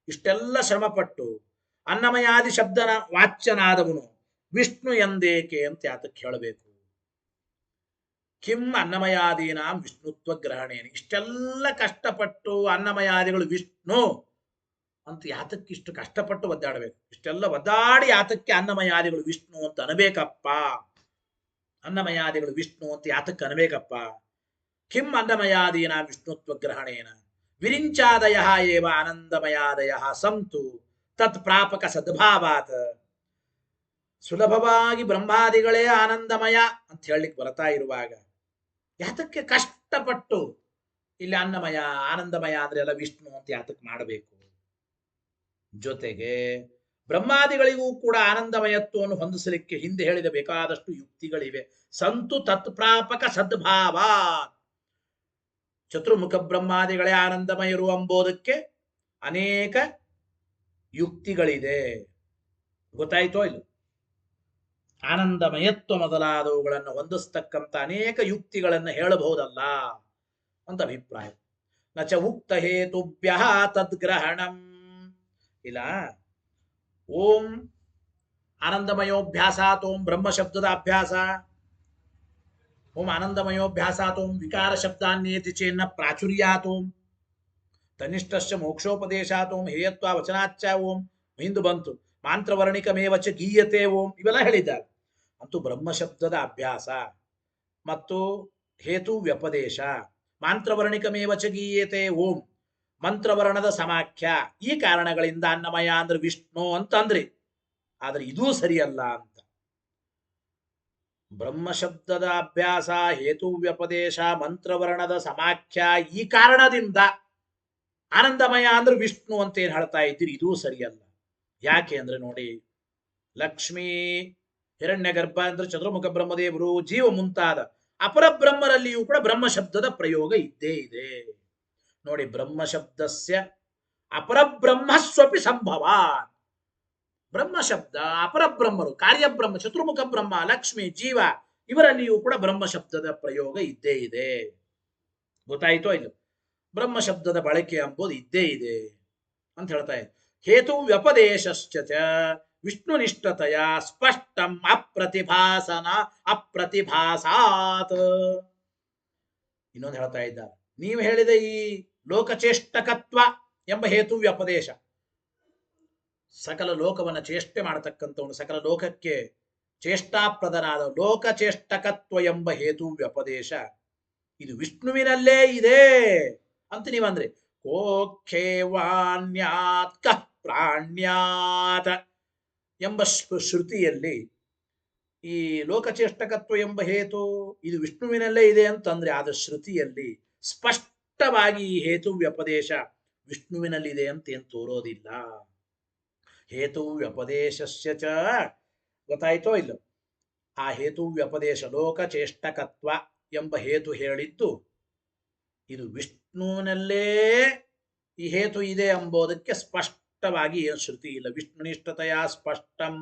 ಇಷ್ಟೆಲ್ಲ ಶ್ರಮಪಟ್ಟು ಅನ್ನಮಯಾದಿ ಶಬ್ದನ ವಾಚ್ಯನಾದವನು ವಿಷ್ಣು ಎಂದೇಕೆ ಅಂತ ಯಾತಕ್ಕೆ ಹೇಳಬೇಕು? ಕಿಂ ಅನ್ನಮಯಾದೀನಾಂ ವಿಷ್ಣುತ್ವ ಗ್ರಹಣೇನ, ಇಷ್ಟೆಲ್ಲ ಕಷ್ಟಪಟ್ಟು ಅನ್ನಮಯಾದಿಗಳು ವಿಷ್ಣು ಅಂತ ಯಾತಕ್ಕೆ ಇಷ್ಟು ಕಷ್ಟಪಟ್ಟು ಒದ್ದಾಡಬೇಕು? ಇಷ್ಟೆಲ್ಲ ಒದ್ದಾಡಿ ಯಾತಕ್ಕೆ ಅನ್ನಮಯಾದಿಗಳು ವಿಷ್ಣು ಅಂತ ಅನಬೇಕಪ್ಪ? ಅನ್ನಮಯಾದಿಗಳು ವಿಷ್ಣು ಅಂತ ಯಾತಕ್ಕೆ ಅನಬೇಕಪ್ಪ? ಕಿಂ ಅನ್ನಮಯಾದೀನಾಂ ವಿಷ್ಣುತ್ವ ಗ್ರಹಣೇನ ವಿರಿಂಚಾದಯ ಏವ ಆನಂದಮಯಾದಯ ಸಂತು ತತ್ ಪ್ರಾಪಕ ಸದ್ಭಾವಾತ್. ಸುಲಭವಾಗಿ ಬ್ರಹ್ಮಾದಿಗಳೇ ಆನಂದಮಯ ಅಂತ ಹೇಳಲಿಕ್ಕೆ ಬರ್ತಾ ಇರುವಾಗ ಯಾತಕ್ಕೆ ಕಷ್ಟಪಟ್ಟು ಇಲ್ಲಿ ಅನ್ನಮಯ ಆನಂದಮಯ ಅಂದ್ರೆ ಎಲ್ಲ ವಿಷ್ಣು ಅಂತ ಯಾತಕ್ಕೆ ಮಾಡಬೇಕು? ಜೊತೆಗೆ ಬ್ರಹ್ಮಾದಿಗಳಿಗೂ ಕೂಡ ಆನಂದಮಯತ್ವವನ್ನು ಹೊಂದಿಸಲಿಕ್ಕೆ ಹಿಂದೆ ಹೇಳಿದ ಬೇಕಾದಷ್ಟು ಯುಕ್ತಿಗಳಿವೆ. ಸಂತು ತತ್ಪ್ರಾಪಕ ಸದ್ಭಾವ, ಚತುರ್ಮುಖ ಬ್ರಹ್ಮಾದಿಗಳೇ ಆನಂದಮಯರು ಎಂಬುದಕ್ಕೆ ಅನೇಕ ಯುಕ್ತಿಗಳಿದೆ. ಗೊತ್ತಾಯ್ತೋ ಇಲ್ಲ? ಆನಂದಮಯತ್ವ ಮೊದಲಾದವುಗಳನ್ನು ಹೊಂದಿಸ್ತಕ್ಕಂಥ ಅನೇಕ ಯುಕ್ತಿಗಳನ್ನು ಹೇಳಬಹುದಲ್ಲ ಅಂತ ಅಭಿಪ್ರಾಯ. ನಚ ಉಕ್ತ ಹೇತುಭ್ಯ ತದ್ಗ್ರಹಣಂ, ಇಲ್ಲ ಓಂ ಆನಂದಮಯೋಭ್ಯಾಸಾತ್ ಓಂ ಬ್ರಹ್ಮ ಶಬ್ದದ ಅಭ್ಯಾಸ, ಓಂ ಆನಂದಮಯೋಭ್ಯಾಸಾತ್ ಓಂ ವಿಕಾರ ಶಬ್ದಾನ್ಯೇತಿ ಚೇನ್ನ ಪ್ರಾಚುರ್ಯಾತ್ ಓಂ ತನಿಷ್ಠಶ್ಚ ಮೋಕ್ಷೋಪದೇಶಾತ್ ಓಂ ಹೇಯತ್ವ ವಚನಾಚ್ಚ ಓಂ ಹಿಂದು ಬಂತು ಮಾಂತ್ರವರ್ಣಿಕಮೇವಚ ಗೀಯತೆ ಓಂ ಇವೆಲ್ಲ ಹೇಳಿದ್ದಾರೆ. ಅಂತೂ ಬ್ರಹ್ಮ ಶಬ್ದದ ಅಭ್ಯಾಸ ಮತ್ತು ಹೇತು ವ್ಯಪದೇಶ, ಮಾಂತ್ರವರ್ಣಿಕಮೇವಚ ಗೀಯತೆ ಓಂ ಮಂತ್ರವರ್ಣದ ಸಮಾಖ್ಯ, ಈ ಕಾರಣಗಳಿಂದ ಅನ್ನಮಯ ಅಂದ್ರೆ ವಿಷ್ಣು ಅಂತಂದ್ರಿ. ಆದ್ರೆ ಇದೂ ಸರಿಯಲ್ಲ ಅಂತ. ಬ್ರಹ್ಮ ಶಬ್ದದ ಅಭ್ಯಾಸ, ಹೇತು ವ್ಯಪದೇಶ, ಮಂತ್ರವರ್ಣದ ಸಮಾಖ್ಯ, ಈ ಕಾರಣದಿಂದ ಆನಂದಮಯ ಅಂದ್ರೆ ವಿಷ್ಣು ಅಂತ ಏನ್ ಹೇಳ್ತಾ ಇದ್ದೀರಿ, ಇದೂ ಸರಿಯಲ್ಲ. ಯಾಕೆ ಅಂದ್ರೆ ನೋಡಿ, ಲಕ್ಷ್ಮೀ ಹಿರಣ್ಯ ಗರ್ಭ ಅಂದ್ರೆ ಚತುರ್ಮುಖ ಬ್ರಹ್ಮದೇವರು, ಜೀವ ಮುಂತಾದ ಅಪರಬ್ರಹ್ಮರಲ್ಲಿಯೂ ಕೂಡ ಬ್ರಹ್ಮ ಶಬ್ದದ ಪ್ರಯೋಗ ಇದ್ದೇ ಇದೆ. ನೋಡಿ, ಬ್ರಹ್ಮ ಶಬ್ದಸ್ಯ ಅಪರಬ್ರಹ್ಮಸ್ವಪಿ ಸಂಭವ. ಬ್ರಹ್ಮ ಶಬ್ದ ಅಪರಬ್ರಹ್ಮರು, ಕಾರ್ಯಬ್ರಹ್ಮ, ಚತುರ್ಮುಖ ಬ್ರಹ್ಮ, ಲಕ್ಷ್ಮಿ, ಜೀವ ಇವರಲ್ಲಿಯೂ ಕೂಡ ಬ್ರಹ್ಮ ಶಬ್ದದ ಪ್ರಯೋಗ ಇದ್ದೇ ಇದೆ. ಗೊತ್ತಾಯ್ತೋ ಇಲ್ಲ? ಬ್ರಹ್ಮ ಶಬ್ದದ ಬಳಕೆ ಎಂಬುದು ಇದ್ದೇ ಇದೆ ಅಂತ ಹೇಳ್ತಾ ಇದೆ. ಹೇತು ವ್ಯಪದೇಶಶ್ಚ ವಿಷ್ಣುನಿಷ್ಠತೆಯ ಸ್ಪಷ್ಟಂ ಅಪ್ರತಿಭಾಸನ ಅಪ್ರತಿಭಾಸಾತ್. ಇನ್ನೊಂದು ಹೇಳ್ತಾ ಇದ್ದಾರೆ, ನೀವು ಹೇಳಿದ ಈ ಲೋಕಚೇಷ್ಟಕತ್ವ ಎಂಬ ಹೇತು ವ್ಯಪದೇಶ, ಸಕಲ ಲೋಕವನ್ನು ಚೇಷ್ಟೆ ಮಾಡತಕ್ಕಂಥವನು, ಸಕಲ ಲೋಕಕ್ಕೆ ಚೇಷ್ಟಾಪ್ರದನಾದ ಲೋಕಚೇಷ್ಟಕತ್ವ ಎಂಬ ಹೇತು ವ್ಯಪದೇಶ ಇದು ವಿಷ್ಣುವಿನಲ್ಲೇ ಇದೆ ಅಂತ ನೀವಂದ್ರೆ, ಕೋಖ್ಯೇವಾನ್ಯಾತ್ ಕಃ ಪ್ರಾಣ್ಯಾತ್ ಎಂಬ ಶ್ರುತಿಯಲ್ಲಿ ಈ ಲೋಕಚೇಷ್ಟಕತ್ವ ಎಂಬ ಹೇತು ಇದು ವಿಷ್ಣುವಿನಲ್ಲೇ ಇದೆ ಅಂತಂದ್ರೆ, ಆದ ಶ್ರುತಿಯಲ್ಲಿ ಸ್ಪಷ್ಟವಾಗಿ ಈ ಹೇತು ವ್ಯಪದೇಶ ವಿಷ್ಣುವಿನಲ್ಲಿದೆ ಅಂತ ಏನ್ ತೋರೋದಿಲ್ಲ. ಹೇತು ವ್ಯಪದೇಶಸ್ಯ ಚ, ಗೊತ್ತಾಯ್ತೋ ಇಲ್ಲ? ಆ ಹೇತು ವ್ಯಪದೇಶ ಲೋಕಚೇಷ್ಟಕತ್ವ ಎಂಬ ಹೇತು ಹೇಳಿದ್ದು ಇದು ವಿಷ್ಣುವಿನಲ್ಲೇ ಈ ಹೇತು ಇದೆ ಎಂಬುದಕ್ಕೆ ಸ್ಪಷ್ಟವಾಗಿ ಏನು ಶ್ರುತಿ ಇಲ್ಲ. ವಿಷ್ಣುನಿಷ್ಠತೆಯ ಸ್ಪಷ್ಟಂ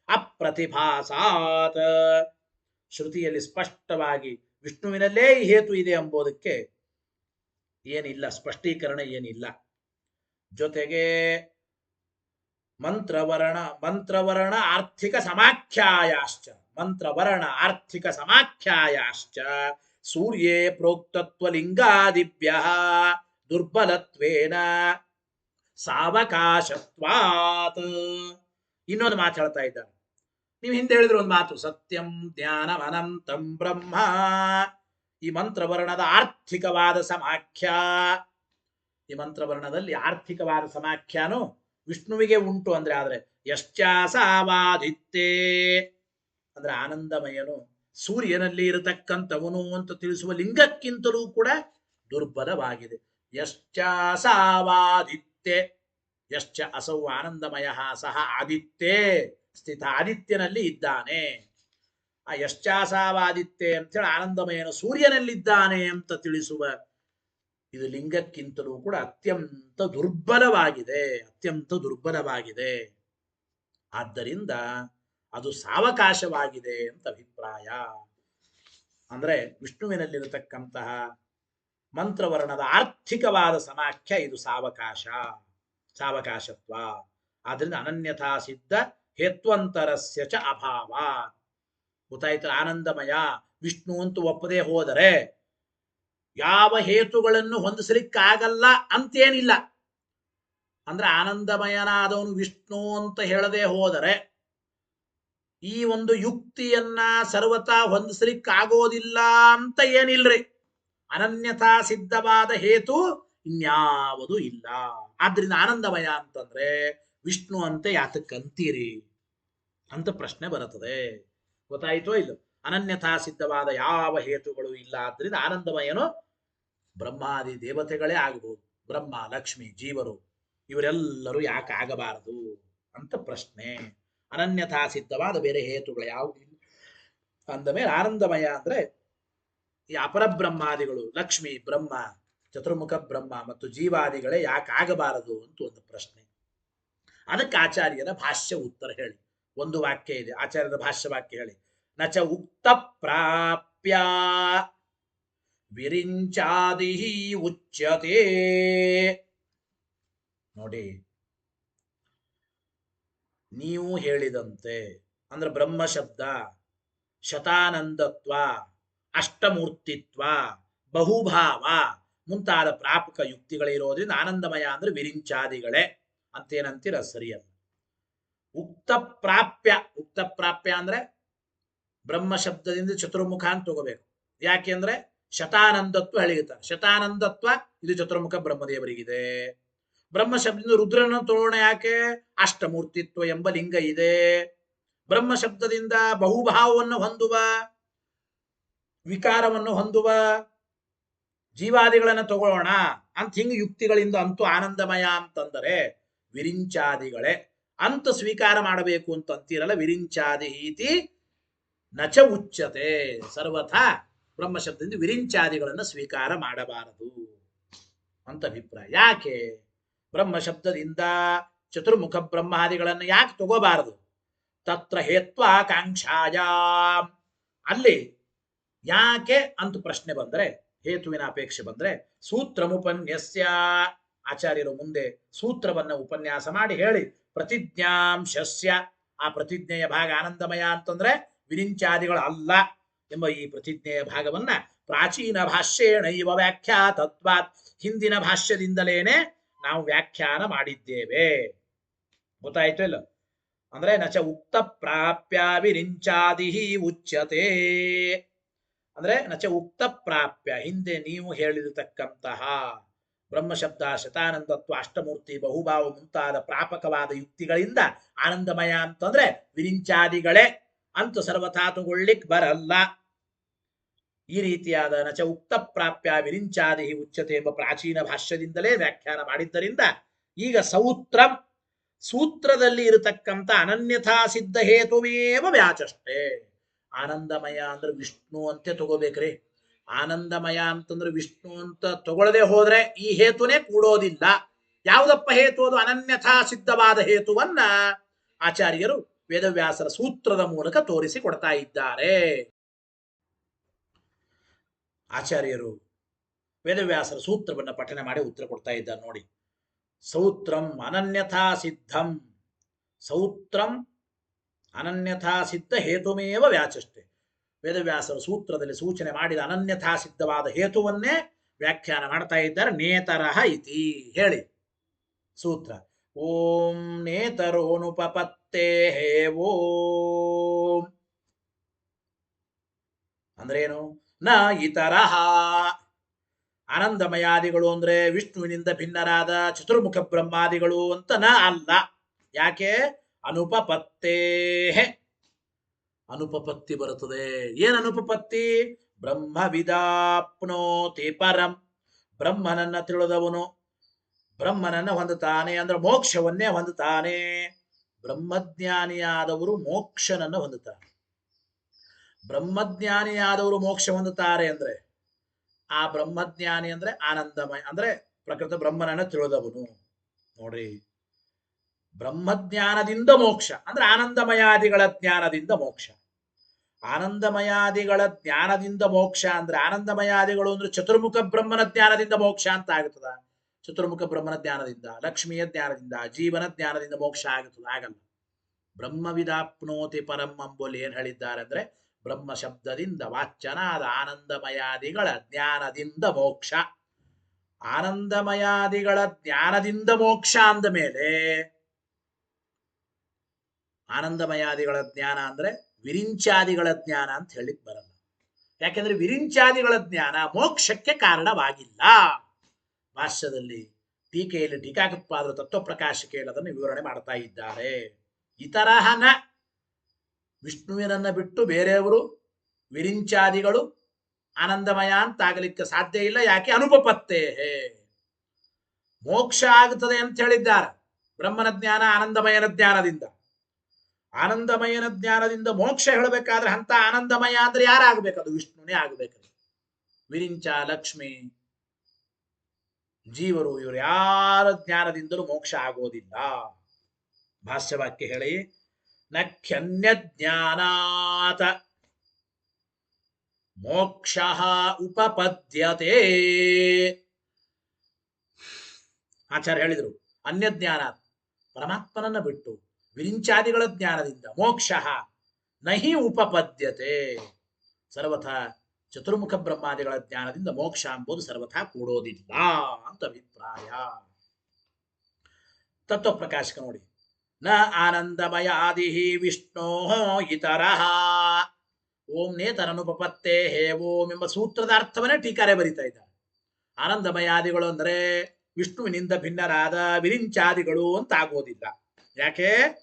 ಅಪ್ರತಿಭಾಸಾತ್, ಶ್ರುತಿಯಲ್ಲಿ ಸ್ಪಷ್ಟವಾಗಿ ವಿಷ್ಣುವಿನಲ್ಲೇ ಈ ಹೇತು ಇದೆ ಎಂಬುದಕ್ಕೆ ಏನಿಲ್ಲ, ಸ್ಪಷ್ಟೀಕರಣ ಏನಿಲ್ಲ. ಜೊತೆಗೆ ಮಂತ್ರವರ್ಣ ಆರ್ಥಿಕ ಸಮಾಖ್ಯಾಯಾಶ್ಚ ಮಂತ್ರವರ್ಣ ಆರ್ಥಿಕ ಸಮಾಖ್ಯಾಯಾಶ್ಚ ಸೂರ್ಯೇ ಪ್ರೋಕ್ತತ್ವಲಿಂಗಾದಿಭ್ಯ ದುರ್ಬಲತ್ವೇನ ಸಾವಕಾಶತ್ವಾತ್. ಇನ್ನೊಂದು ಮಾತು ಹೇಳ್ತಾ ಇದ್ದಾರೆ. ನೀವು ಹಿಂದೆ ಹೇಳಿದ್ರೆ ಒಂದು ಮಾತು, ಸತ್ಯಂ ಜ್ಞಾನಂ ಅನಂತಂ ಬ್ರಹ್ಮ. ಈ ಮಂತ್ರವರ್ಣದ ಆರ್ಥಿಕವಾದ ಸಮಾಖ್ಯ, ಈ ಮಂತ್ರವರ್ಣದಲ್ಲಿ ಆರ್ಥಿಕವಾದ ಸಮಾಖ್ಯಾನು ವಿಷ್ಣುವಿಗೆ ಉಂಟು ಅಂದ್ರೆ, ಆದ್ರೆ ಯಶ್ಚಾಸಾವಾದಿತ್ತೇ ಅಂದ್ರೆ ಆನಂದಮಯನು ಸೂರ್ಯನಲ್ಲಿ ಇರತಕ್ಕಂಥವನು ಅಂತ ತಿಳಿಸುವ ಲಿಂಗಕ್ಕಿಂತಲೂ ಕೂಡ ದುರ್ಬಲವಾಗಿದೆ. ಯಶ್ಚಾಸಾವಾದಿತ್ಯೆ ಯಶ್ಚ ಅಸೌ ಆನಂದಮಯ ಸಹ ಆದಿತ್ಯೇ ಸ್ಥಿತ, ಆದಿತ್ಯನಲ್ಲಿ ಇದ್ದಾನೆ. ಆ ಯಶ್ಚಾಸಾವಾದಿತ್ಯೆ ಅಂತೇಳಿ ಆನಂದಮಯನು ಸೂರ್ಯನಲ್ಲಿದ್ದಾನೆ ಅಂತ ತಿಳಿಸುವ ಇದು ಲಿಂಗಕ್ಕಿಂತಲೂ ಕೂಡ ಅತ್ಯಂತ ದುರ್ಬಲವಾಗಿದೆ, ಅತ್ಯಂತ ದುರ್ಬಲವಾಗಿದೆ. ಆದ್ದರಿಂದ ಅದು ಸಾವಕಾಶವಾಗಿದೆ ಅಂತ ಅಭಿಪ್ರಾಯ. ಅಂದ್ರೆ ವಿಷ್ಣುವಿನಲ್ಲಿರತಕ್ಕಂತಹ ಮಂತ್ರವರ್ಣದ ಆರ್ಥಿಕವಾದ ಸಮಾಖ್ಯ ಇದು ಸಾವಕಾಶತ್ವ. ಆದ್ರಿಂದ ಅನನ್ಯಥಾ ಸಿದ್ಧ ಹೇತ್ವಂತರಸ್ಯ ಚ ಅಭಾವ. ಗೊತ್ತಾಯ್ತು? ಆನಂದಮಯ ವಿಷ್ಣು ಅಂತ ಒಪ್ಪದೇ ಹೋದರೆ ಯಾವ ಹೇತುಗಳನ್ನು ಹೊಂದಿಸಲಿಕ್ಕಾಗಲ್ಲ ಅಂತೇನಿಲ್ಲ. ಅಂದ್ರೆ ಆನಂದಮಯನಾದವನು ವಿಷ್ಣು ಅಂತ ಹೇಳದೆ ಹೋದರೆ ಈ ಒಂದು ಯುಕ್ತಿಯನ್ನ ಸರ್ವತಾ ಹೊಂದಿಸಲಿಕ್ಕಾಗೋದಿಲ್ಲ ಅಂತ ಏನಿಲ್ರಿ. ಅನನ್ಯಥಾ ಸಿದ್ಧವಾದ ಹೇತು ಇನ್ಯಾವುದು ಇಲ್ಲ. ಆದ್ರಿಂದ ಆನಂದಮಯ ಅಂತಂದ್ರೆ ವಿಷ್ಣು ಅಂತ ಯಾತಕ್ಕಂತೀರಿ ಅಂತ ಪ್ರಶ್ನೆ ಬರುತ್ತದೆ. ಗೊತ್ತಾಯಿತೋ ಇಲ್ಲ? ಅನನ್ಯಥಾ ಸಿದ್ಧವಾದ ಯಾವ ಹೇತುಗಳು ಇಲ್ಲ. ಆದ್ರಿಂದ ಆನಂದಮಯನು ಬ್ರಹ್ಮಾದಿ ದೇವತೆಗಳೇ ಆಗಬಹುದು. ಬ್ರಹ್ಮ, ಲಕ್ಷ್ಮಿ, ಜೀವರು ಇವರೆಲ್ಲರೂ ಯಾಕೆ ಆಗಬಾರದು ಅಂತ ಪ್ರಶ್ನೆ. ಅನನ್ಯಥಾ ಸಿದ್ಧವಾದ ಬೇರೆ ಹೇತುಗಳು ಯಾವುದಿಲ್ಲ ಅಂದಮೇಲೆ ಆನಂದಮಯ ಅಂದ್ರೆ ಈ ಅಪರಬ್ರಹ್ಮಾದಿಗಳು, ಲಕ್ಷ್ಮಿ, ಬ್ರಹ್ಮ, ಚತುರ್ಮುಖ ಬ್ರಹ್ಮ ಮತ್ತು ಜೀವಾದಿಗಳೇ ಯಾಕೆ ಆಗಬಾರದು ಅಂತ ಒಂದು ಪ್ರಶ್ನೆ. ಅದಕ್ಕೆ ಆಚಾರ್ಯರ ಭಾಷ್ಯ ಉತ್ತರ ಹೇಳಿ. ಒಂದು ವಾಕ್ಯ ಇದೆ, ಆಚಾರ್ಯರ ಭಾಷ್ಯ ವಾಕ್ಯ ಹೇಳಿ. ನಚ ಉಕ್ತ ಪ್ರಾಪ್ಯ ವಿರಿಂಚಾದಿ ಉಚ್ಯತೆ. ನೋಡಿ, ನೀವು ಹೇಳಿದಂತೆ ಅಂದ್ರೆ ಬ್ರಹ್ಮ ಶಬ್ದ ಶತಾನಂದತ್ವ, ಅಷ್ಟಮೂರ್ತಿತ್ವ, ಬಹುಭಾವ ಮುಂತಾದ ಪ್ರಾಪಕ ಯುಕ್ತಿಗಳಿರೋದ್ರಿಂದ ಆನಂದಮಯ ಅಂದ್ರೆ ವಿರಿಂಚಾದಿಗಳೇ ಅಂತೇನಂತೀರ ಸರಿಯಲ್ಲ. ಉಕ್ತ ಪ್ರಾಪ್ಯ ಅಂದ್ರೆ ಬ್ರಹ್ಮ ಶಬ್ದದಿಂದ ಚತುರ್ಮುಖ ಅಂತ ತಗೋಬೇಕು. ಯಾಕೆಂದ್ರೆ ಶತಾನಂದತ್ವ ಹೇಳಿರ್ತಾರೆ. ಶತಾನಂದತ್ವ ಇದು ಚತುರ್ಮುಖ ಬ್ರಹ್ಮದೇವರಿಗಿದೆ. ಬ್ರಹ್ಮ ಶಬ್ದದಿಂದ ರುದ್ರನ ತೋರಣ ಯಾಕೆ? ಅಷ್ಟಮೂರ್ತಿತ್ವ ಎಂಬ ಲಿಂಗ ಇದೆ. ಬ್ರಹ್ಮ ಶಬ್ದದಿಂದ ಬಹುಭಾವವನ್ನು ಹೊಂದುವ, ವಿಕಾರವನ್ನು ಹೊಂದುವ ಜೀವಾದಿಗಳನ್ನು ತಗೊಳ್ಳೋಣ ಅಂತ ಹಿಂಗ ಯುಕ್ತಿಗಳಿಂದ ಅಂತೂ ಆನಂದಮಯ ಅಂತಂದರೆ ವಿರಿಂಚಾದಿಗಳೇ ಅಂತ ಸ್ವೀಕಾರ ಮಾಡಬೇಕು ಅಂತ ಅಂತೀರಲ್ಲ. ವಿರಿಂಚಾದಿ ಇತಿ ನಚ ಉಚ್ಯತೆ. ಸರ್ವಥಾ ಬ್ರಹ್ಮ ಶಬ್ದದಿಂದ ವಿರಿಂಚಾದಿಗಳನ್ನು ಸ್ವೀಕಾರ ಮಾಡಬಾರದು ಅಂತ ಅಭಿಪ್ರಾಯ. ಯಾಕೆ? ಬ್ರಹ್ಮ ಶಬ್ದದಿಂದ ಚತುರ್ಮುಖ ಬ್ರಹ್ಮಾದಿಗಳನ್ನು ಯಾಕೆ ತಗೋಬಾರದು? ತತ್ರ ಹೇತ್ವಾಕಾಂಕ್ಷಾಯ. ಅಲ್ಲಿ ಯಾಕೆ ಅಂತ ಪ್ರಶ್ನೆ ಬಂದ್ರೆ, ಹೇತುವಿನ ಅಪೇಕ್ಷೆ ಬಂದ್ರೆ, ಸೂತ್ರಮುಪನ್ಯಸ್ಯ ಆಚಾರ್ಯರು ಮುಂದೆ ಸೂತ್ರವನ್ನ ಉಪನ್ಯಾಸ ಮಾಡಿ ಹೇಳಿ, ಪ್ರತಿಜ್ಞಾಂಶಸ್ಯ ಆ ಪ್ರತಿಜ್ಞೆಯ ಭಾಗ ಆನಂದಮಯ ಅಂತಂದ್ರೆ ವಿರಿಂಚಾದಿಗಳು ಅಲ್ಲ ಎಂಬ ಈ ಪ್ರತಿಜ್ಞೆಯ ಭಾಗವನ್ನ ಪ್ರಾಚೀನ ಭಾಷ್ಯೇಣ ಇವ ವ್ಯಾಖ್ಯಾತತ್ವಾತ್ ಹಿಂದಿನ ಭಾಷ್ಯದಿಂದಲೇನೆ ನಾವು ವ್ಯಾಖ್ಯಾನ ಮಾಡಿದ್ದೇವೆ. ಗೊತ್ತಾಯ್ತು ಇಲ್ಲ? ಅಂದ್ರೆ ನಚ ಉಕ್ತ ಪ್ರಾಪ್ಯ ವಿರಿಂಚಾದಿ ಉಚ್ಯತೆ ಅಂದ್ರೆ ನಚ ಉಕ್ತ ಪ್ರಾಪ್ಯ ಹಿಂದೆ ನೀವು ಹೇಳಿರತಕ್ಕಂತಹ ಬ್ರಹ್ಮಶಬ್ದ ಶತಾನಂದತ್ವ ಅಷ್ಟಮೂರ್ತಿ ಬಹುಭಾವ ಮುಂತಾದ ಪ್ರಾಪಕವಾದ ಯುಕ್ತಿಗಳಿಂದ ಆನಂದಮಯ ಅಂತಂದ್ರೆ ವಿರಿಂಚಾದಿಗಳೇ ಅಂತ ಸರ್ವಥಾ ತಗೊಳ್ಳಿಕ್ ಬರಲ್ಲ. ಈ ರೀತಿಯಾದ ನಚ ಉಕ್ತ ಪ್ರಾಪ್ಯ ವಿರಿಂಚಾದಿ ಉಚ್ಯತೆ ಎಂಬ ಪ್ರಾಚೀನ ಭಾಷ್ಯದಿಂದಲೇ ವ್ಯಾಖ್ಯಾನ ಮಾಡಿದ್ದರಿಂದ ಈಗ ಸೂತ್ರದಲ್ಲಿ ಇರತಕ್ಕಂಥ ಅನನ್ಯಥಾ ಸಿದ್ಧ ಹೇತುವೇವ ವ್ಯಾಚಷ್ಟೇ. ಆನಂದಮಯ ಅಂದ್ರೆ ವಿಷ್ಣು ಅಂತೆ ತಗೋಬೇಕ್ರಿ. ಆನಂದಮಯ ಅಂತಂದ್ರೆ ವಿಷ್ಣು ಅಂತ ತಗೊಳ್ಳದೆ ಹೋದ್ರೆ ಈ ಹೇತುನೇ ಕೂಡೋದಿಲ್ಲ. ಯಾವುದಪ್ಪ ಹೇತು? ಅದು ಅನನ್ಯಥಾ ಸಿದ್ಧವಾದ ಹೇತುವನ್ನ ಆಚಾರ್ಯರು ವೇದವ್ಯಾಸರ ಸೂತ್ರದ ಮೂಲಕ ತೋರಿಸಿ ಕೊಡ್ತಾ ಇದ್ದಾರೆ. ಆಚಾರ್ಯರು ವೇದವ್ಯಾಸರ ಸೂತ್ರವನ್ನ ಪಠನೆ ಮಾಡಿ ಉತ್ತರ ಕೊಡ್ತಾ ಇದ್ದಾರೆ ನೋಡಿ. ಸೂತ್ರಂ ಅನನ್ಯಥಾ ಸಿದ್ಧಂ ಸೂತ್ರಂ ಅನನ್ಯಥಾ ಸಿದ್ಧ ಹೇತುಮೇವ ವ್ಯಾಚಷ್ಟೆ. ವೇದವ್ಯಾಸರು ಸೂತ್ರದಲ್ಲಿ ಸೂಚನೆ ಮಾಡಿದ ಅನನ್ಯಥಾ ಸಿದ್ಧವಾದ ಹೇತುವನ್ನೇ ವ್ಯಾಖ್ಯಾನ ಮಾಡ್ತಾ ಇದ್ದಾರೆ. ನೇತರಹ ಇತಿ ಹೇಳಿ ಸೂತ್ರ. ಓಂ ನೇತರೋನುಪಪತ್ತೇ ಓಂ ಅಂದ್ರೇನು? ನ ಇತರಹ. ಆನಂದಮಯಾದಿಗಳು ಅಂದ್ರೆ ವಿಷ್ಣುವಿನಿಂದ ಭಿನ್ನರಾದ ಚತುರ್ಮುಖ ಬ್ರಹ್ಮಾದಿಗಳು ಅಂತ ನ ಅಲ್ಲ. ಯಾಕೆ? ಅನುಪಪತ್ತೇ. ಅನುಪಪತ್ತಿ ಬರುತ್ತದೆ. ಏನ್ ಅನುಪಪತ್ತಿ? ಬ್ರಹ್ಮವಿದಾಪ್ನೋತಿ ಪರಂ. ಬ್ರಹ್ಮನನ್ನ ತಿಳಿದವನು ಬ್ರಹ್ಮನನ್ನ ಹೊಂದುತ್ತಾನೆ ಅಂದ್ರೆ ಮೋಕ್ಷವನ್ನೇ ಹೊಂದುತ್ತಾನೆ. ಬ್ರಹ್ಮಜ್ಞಾನಿಯಾದವರು ಮೋಕ್ಷನನ್ನು ಹೊಂದುತ್ತಾರೆ. ಬ್ರಹ್ಮಜ್ಞಾನಿಯಾದವರು ಮೋಕ್ಷ ಹೊಂದುತ್ತಾರೆ ಅಂದ್ರೆ ಆ ಬ್ರಹ್ಮಜ್ಞಾನಿ ಅಂದ್ರೆ ಆನಂದಮಯ ಅಂದ್ರೆ ಪ್ರಕೃತ ಬ್ರಹ್ಮನನ್ನ ತಿಳಿದವನು. ನೋಡ್ರಿ, ಬ್ರಹ್ಮಜ್ಞಾನದಿಂದ ಮೋಕ್ಷ ಅಂದ್ರೆ ಆನಂದಮಯಾದಿಗಳ ಜ್ಞಾನದಿಂದ ಮೋಕ್ಷ. ಆನಂದಮಯಾದಿಗಳ ಜ್ಞಾನದಿಂದ ಮೋಕ್ಷ ಅಂದ್ರೆ ಆನಂದಮಯಾದಿಗಳು ಅಂದ್ರೆ ಚತುರ್ಮುಖ ಬ್ರಹ್ಮನ ಜ್ಞಾನದಿಂದ ಮೋಕ್ಷ ಅಂತ ಆಗುತ್ತದ? ಚತುರ್ಮುಖ ಬ್ರಹ್ಮನ ಜ್ಞಾನದಿಂದ, ಲಕ್ಷ್ಮಿಯ ಜ್ಞಾನದಿಂದ, ಜೀವನ ಜ್ಞಾನದಿಂದ ಮೋಕ್ಷ ಆಗುತ್ತದೆ? ಆಗಲ್ಲ. ಬ್ರಹ್ಮವಿದಾಪ್ನೋತಿ ಪರಂ ಅಂಬೋಲಿ ಏನ್ ಹೇಳಿದ್ದಾರೆ ಅಂದ್ರೆ ಬ್ರಹ್ಮ ಶಬ್ದದಿಂದ ವಾಚ್ಯನಾದ ಆನಂದಮಯಾದಿಗಳ ಜ್ಞಾನದಿಂದ ಮೋಕ್ಷ. ಆನಂದಮಯಾದಿಗಳ ಜ್ಞಾನದಿಂದ ಮೋಕ್ಷ ಅಂದ ಮೇಲೆ ಆನಂದಮಯಾದಿಗಳ ಜ್ಞಾನ ಅಂದ್ರೆ ವಿರಿಂಚಾದಿಗಳ ಜ್ಞಾನ ಅಂತ ಹೇಳಿಕ್ ಬರಲ್ಲ. ಯಾಕೆಂದ್ರೆ ವಿರಿಂಚಾದಿಗಳ ಜ್ಞಾನ ಮೋಕ್ಷಕ್ಕೆ ಕಾರಣವಾಗಿಲ್ಲ. ಭಾಷ್ಯದಲ್ಲಿ ಟೀಕೆಯಲ್ಲಿ ಟೀಕಾಕೃತ್ಪಾದರು ತತ್ವಪ್ರಕಾಶಿಕೆಯಲ್ಲಿ ಅದನ್ನು ವಿವರಣೆ ಮಾಡ್ತಾ ಇದ್ದಾರೆ. ಇತರಹನ ವಿಷ್ಣುವಿನನ್ನ ಬಿಟ್ಟು ಬೇರೆಯವರು ವಿರಿಂಚಾದಿಗಳು ಆನಂದಮಯ ಅಂತಾಗಲಿಕ್ಕೆ ಸಾಧ್ಯ ಇಲ್ಲ. ಯಾಕೆ? ಅನುಪಪತ್ತೇ. ಮೋಕ್ಷ ಆಗುತ್ತದೆ ಅಂತ ಹೇಳಿದ್ದಾರೆ ಬ್ರಹ್ಮನ ಜ್ಞಾನ ಆನಂದಮಯನ ಜ್ಞಾನದಿಂದ. ಆನಂದಮಯನ ಜ್ಞಾನದಿಂದ ಮೋಕ್ಷ ಹೇಳಬೇಕಾದ್ರೆ ಅಂತ ಆನಂದಮಯ ಅಂದ್ರೆ ಯಾರಾಗಬೇಕು? ಅದು ವಿಷ್ಣುನೇ ಆಗಬೇಕು. ವಿರಿಂಚ, ಲಕ್ಷ್ಮಿ, ಜೀವರು ಇವರು ಯಾರ ಜ್ಞಾನದಿಂದಲೂ ಮೋಕ್ಷ ಆಗೋದಿಲ್ಲ. ಭಾಷ್ಯವಾಕ್ಯ ಹೇಳಿ. ನಖ್ಯನ್ಯ ಜ್ಞಾನಾತ ಮೋಕ್ಷ ಉಪಪದ್ಯತೆ. ಆಚಾರ್ಯ ಹೇಳಿದರು ಅನ್ಯ ಜ್ಞಾನ ಪರಮಾತ್ಮನನ್ನ ಬಿಟ್ಟು ವಿರಿಂಚಾದಿಗಳ ಜ್ಞಾನದಿಂದ ಮೋಕ್ಷ ನಹಿ ಉಪಪದ್ಯತೆ. ಸರ್ವಥಾ ಚತುರ್ಮುಖ ಬ್ರಹ್ಮಾದಿಗಳ ಜ್ಞಾನದಿಂದ ಮೋಕ್ಷ ಎಂಬುದು ಸರ್ವಥಾ ಕೂಡೋದಿಲ್ಲ ಅಂತ ಅಭಿಪ್ರಾಯ. ತತ್ವಪ್ರಕಾಶಕ ನೋಡಿ. ನ ಆನಂದಮಯ ಆದಿ ವಿಷ್ಣೋ ಇತರಃ. ಓಂ ನೇತರನುಪಪತ್ತೇ ಓಂ ಎಂಬ ಸೂತ್ರದ ಅರ್ಥವನ್ನೇ ಟೀಕಾರೆ ಬರೀತಾ ಇದ್ದಾರೆ. ಆನಂದಮಯಾದಿಗಳು ಅಂದರೆ ವಿಷ್ಣುವಿನಿಂದ ಭಿನ್ನರಾದ ವಿರಿಂಚಾದಿಗಳು ಅಂತ ಆಗೋದಿಲ್ಲ. ಯಾಕೆ?